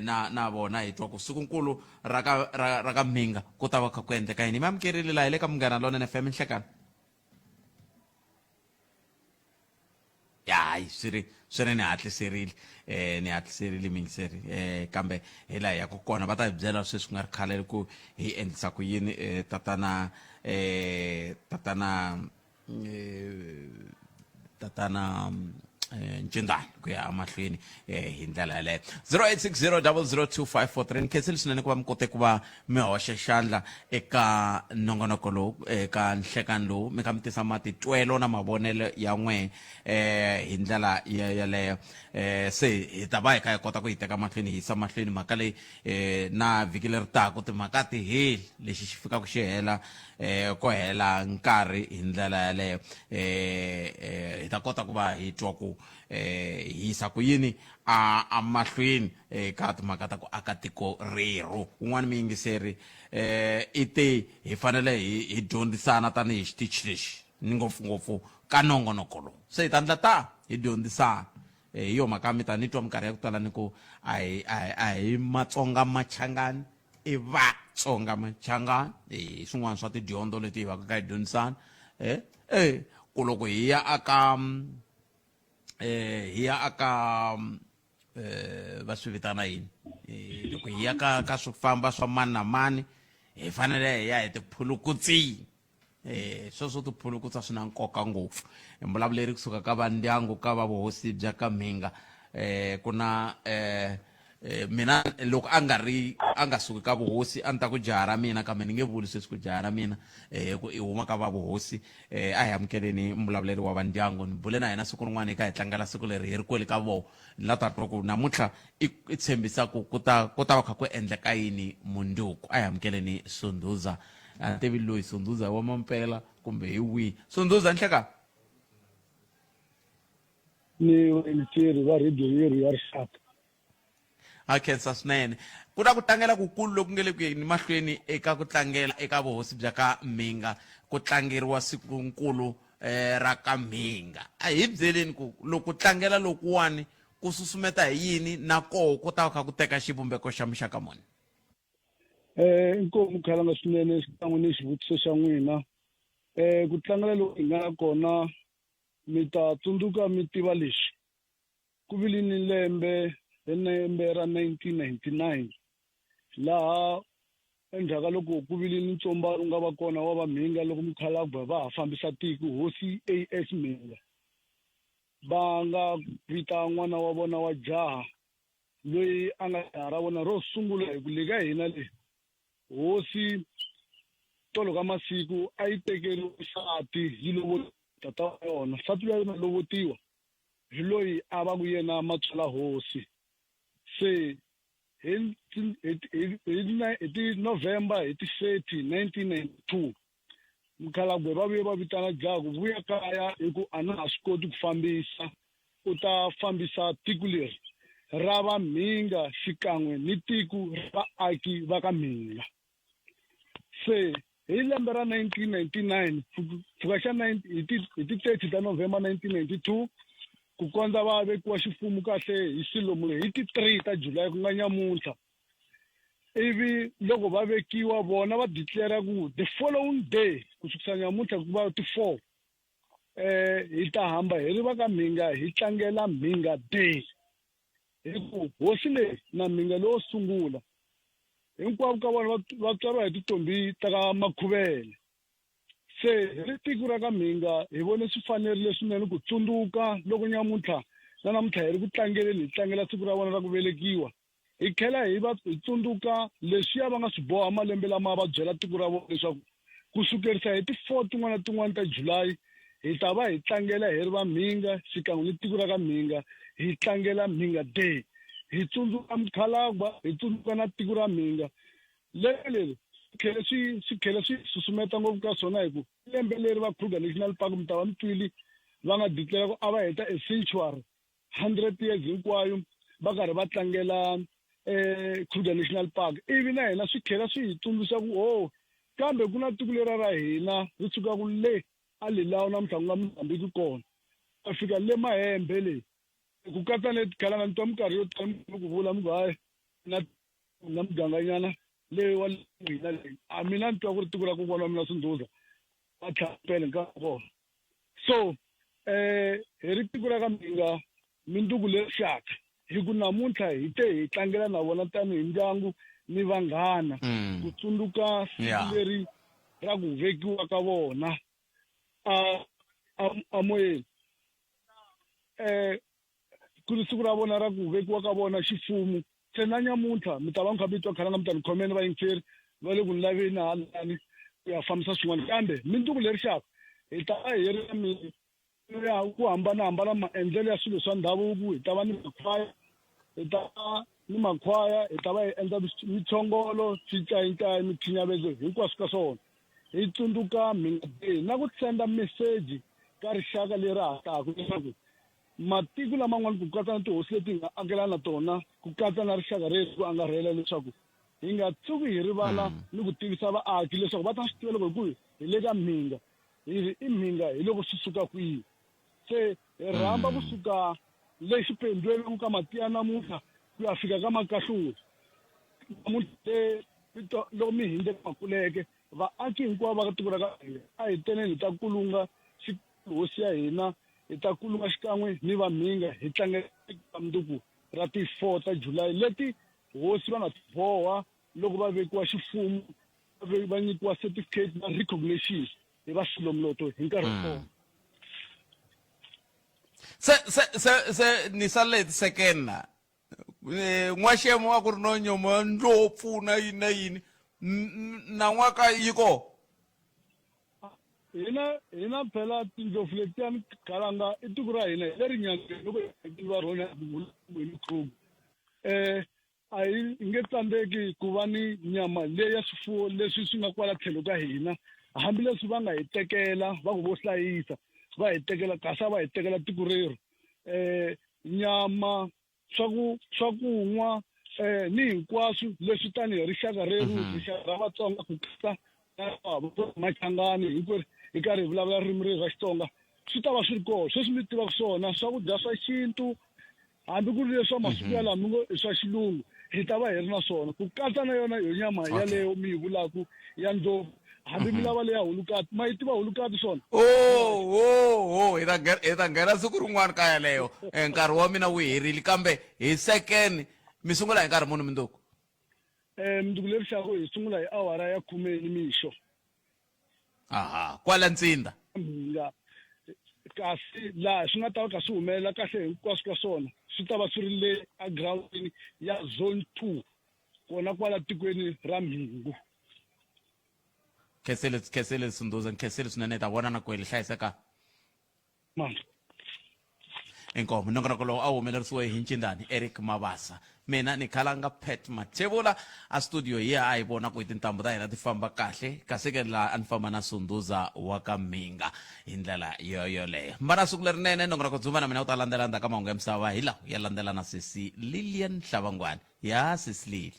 na vona hi twa ku sikunkulu ra ka Mhinga ku ta va kha ku endleka yini mi amukerile laha hi le ka Munghana Lonene FM nhlekani ya swi ni hatliserile mingiseri kambe hi laha ya ku kona va ta hi byela sweswi nga ri khale ku hi endlisa ku yini tatana Njindani ku ya mahlweni hi ndlela yaleyo 0860002543 ni khensile swinene ku va mi kote ku va mi hoxa xandla eka nongonoko lowu eka nhlekani lowu mi kha mi tisa matitwelo na mavonelo ya n'we hi ndlela yaleyo se hi ta va hi kha hi kota ku hi teka mahlweni hi yisa mahlweni mhaka leyi na vhiki leri taka timhaka ti heli lexi xi fikaka xi hela ko hela nkarhi hi ndlela yaleyo hi ta kota ku va hi twa ku hi yisa ku yini a mahlweni ka timhaka ta ku aka tiko rero un'wana miyingiseri i te hi fanele hi dyondzisana tanihi xitichi lexi ni ngopfungopfu ka nongonoko lowu se hi ta ndla hi dyondzisana hi yo mhaka mi ta ni twa minkarhi ya ku tala ni ku a hi Matsonga Machangani i Vatsonga Machangani hi swin'wana swa tidyondzo leti hi va ka hi dyondzisana ku loko hi ya aka va swi vitana yini loko hi ya ka swifamba swa mani na mani hi fanele hi ya hi tiphulukutsini sweswo tiphulukutsa swi na nkoka ngopfu hi mbulavuleri kusuka ka va ndyangu ka va vuhosi bya ka Mhinga ku na mina loko a nga suki ka vuhosi a ni ta ku jaha ra mina kambe ni nge vuli sweswi ku jaha ra mina ku i huma ka va vuhosi a hi amukeleni mbulavuleri wa va ndyangu ni bule na hina siku rin'wana hi ka hi tlangela siku leri hi ri kwele ka vona ni la ta twa ku namuntlha i tshembisa ku ku ta va kha ku endleka yini mundzuku a hi amukeleni Sunduza a ni tivi loyi Sunduza wa mampela kumbe hi wihi Sunduza nhleka ni vainitiri va radio yeri ya rixaka a khensa swinene ku na ku tlangela kukulu loku nge le ku yeni mahlweni eka ku tlangela eka vuhosi bya ka Mhinga ku tlangeriwa sikunkulu ra ka Mhinga a hi byeleni ku loko tlangela lokuwani ku susumeta hi yini na koho ku ta kha ku teka xivumbeko xa muxaka muni inkomu khalanga swinene xikan'we ni xivutiso xa n'wina ku tlangela loko hi nga kona mi ta tsundzuka mi tiva lexi ku vile ni lembe ra 1999 laha endzhaku loko ku vile ni ntsombano nga va kona wa va Mhinga loko Mukhalabye va ha fambisa tiko hosi AS Mhinga va nga vita n'wana wa vona wa jaha loyi a nga jaha ra vona ro sungula hi ku le ka hina le hosi tolo ka masiku a yi tekeriwe nsati yi lovotisa tata wa yona nsati loyi a lovotiwa hi loyi a va ku yena Matswala hosi se hi November hi ti 30 1992 Mukhalabye va vuye va vitana jaha ku vuya kaya hi ku a na ha swi koti ku fambisa u ta fambisa tiko leri ra va Mhinga xikan'we ni tiko ra vaaki va ka Mhinga se hi lembe ra 1999 pfuka xa hi ti 30 ta November 1992 ku kondza va vekiwa xifumu kahle hi Silomu hi ti 3 ta July ku nga nyamuntlha ivi loko va vekiwa vona va declare ku the following day ku sukisa nyamuntlha ku va ti 4 hi ta hamba hi ri va ka Mhinga hi tlangela Mhinga Day hi ku hosi leyi na Mhinga lowo sungula hinkwavo ka vona va tswariwa hi titombi ta ka Makhuvele se hi ri tiko ra ka Mhinga hi vone swi fanerile swinene ku tsundzuka loko namuntlha hi ri ku tlangeleni hi tlangela siku ra vona ra ku velekiwa hi tlhela hi va hi tsundzuka leswiya va nga swi boha malembe lama va byela tiko ra vona leswaku ku sukerisa hi ti 4 tin'wana na tin'wana ta July hi ta va hi tlangela hi ri va Mhinga xikan'we ni tiko ra ka Mhinga hi tlangela Mhinga Day hi tsundzuka Mkhalangwa hi tsundzuka na tiko ra Mhinga leri tlhela swi susumeta ngopfu ka swona hi ku lembe leri va Kruger National Park mi ta va mi twile va nga declare ku a va heta a century 100 years hinkwayo va karhi va tlangela Kruger National Park ivi na hina swi tlhela swi hi tsundzuxa ku kambe ku na tiko lera ra hina ri suka ku le a lilawu namuntlha ku nga Mozambique kona a fika le Mahembe le ku katsa ni tikhalanga ni twa minkarhi yo tala ku vula mi ku hayi na muganganyana leyi wa hina leyi a mina ni twa ku ri tiko ra ku vona mina Sundhuza va tlhapele nkarhi vona so hi ri tiko ra ka Mhinga mindugu lerixaka hi ku namuntlha hi te hi tlangela na vona tanihi ndyangu ni vanghana ku tsundzuka siku leri ra ku vekiwa ka vona a moyeni ku ri siku ra vona ra ku vekiwa ka vona xifumu se na nyamuntlha mi ta va mi kha mi twa khalanga mi ta ni khomeni vayingiseri va le ku ni laveni halani ku ya fambisa swin'wana kambe mindugu lerixaka hi ta va hi ri ya ku hambanahambana maendlelo ya swilo swa ndhavuko hi ta va ni makhwaya hi ta va ni makhwaya hi ta va hi endla mitshongolo swicayincayi mikhinyavezo hinkwaswo ka swona hi tsundzuka Mhinga Day na ku senda meseji ka rixaka leri ha taka leswaku matiko laman'wana ku katsa na tihosi leti hi nga akelana na tona ku katsa na rixaka reri ku angarhela leswaku hi nga tsuki hi rivala ni ku tivisa vaaki leswaku va ta swi tiva loko hi ku hi le ka Mhinga i Mhinga hi loko swi suka kwihi se hi rhamba kusuka le xipendlweni ka matiya namuntlha ku ya fika ka Makahlula namuntlha loko mi hindze ka Makuleke vaaki hinkwavo va ka tiko ra ka hina a hi teneni hi ta kulunga hosi ya hina hi ta kulunga xikan'we ni va Mhinga hi tlangela mindugu ra ti 4 ta July leti hosi va nga boha loko va vekiwa xifumu va nyikiwa certificate na recognition hi va Silomloto hi nkarhi wona se ni sale second na n'waxemo wa ku ri no nyomo ndlopfu na yini na n'waka yiko hina phela tindlopfu letiyani khalanga i tiko ra hina hi leri nyangeni loko va rhona ni Kruger a hi nge tsandzeki ku va ni nyama leyi ya swifuwo leswi swi nga kwala tlhelo ka hina hambileswi va nga hi tekela va ku vo hlayisa va hi tekela kasi va hi tekela tiko rero nyama swa ku nwa ni hinkwaswo leswi tanihi rixaka reru rixaka ra Vatsonga ku katsa na Machangani hinkwerhu hi karhi hi vulavula ririmi reri ra Xitsonga swi ta va swi ri kona sweswi mi tivaka swona swakudya swa xintu hambi ku ri leswa masiku ya lama i swa xilungu hi ta va hi ri na swona ku katsa na yona yo nyama yaleyo mi yi vulaku ya ndlopfu hambi mi lava leya hulukati ma yi tiva hulukati swona hi ta nghena siku rin'wana ka yaleyo nkarhi wa mina wu herile kambe hi second mi sungula hi nkarhi muni minduku minduku lerixaka hi sungula hi awara ya 10 nimixo kwala Ntsinda kasi laha swi nga ta va ka swi humelela kahle hinkwaswo ka swona swi ta va swi ri le agrawundini ya zone 2 kona kwala tikweni ra Mhingu khesele Sundhuza khesele swinene ta vona na ku hlayiseka inkomo nongonoko lowu a humelerisiwe hi Ncindani Eric Mabasa mina ni khalanga Pat Mathebula a studio hi a hi vona ku tintambu ta hina ti famba kahle kasi ke la an famba na Sundhuza wa ka Mhinga hi ndlela yoyoleyo mbana siku lerinene nongonoko dzumba na mina u ta landzela ndzhaku mahungu ya misava hi laha ya landzela na sesi Lilian Hlavangwane ya sesi Lili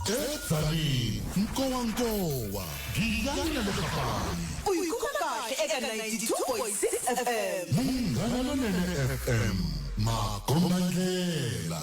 Etsani nkowankowa giyani na lekapani uyikhola eka 92.6 FM Munghana Lonene FM Makombandlela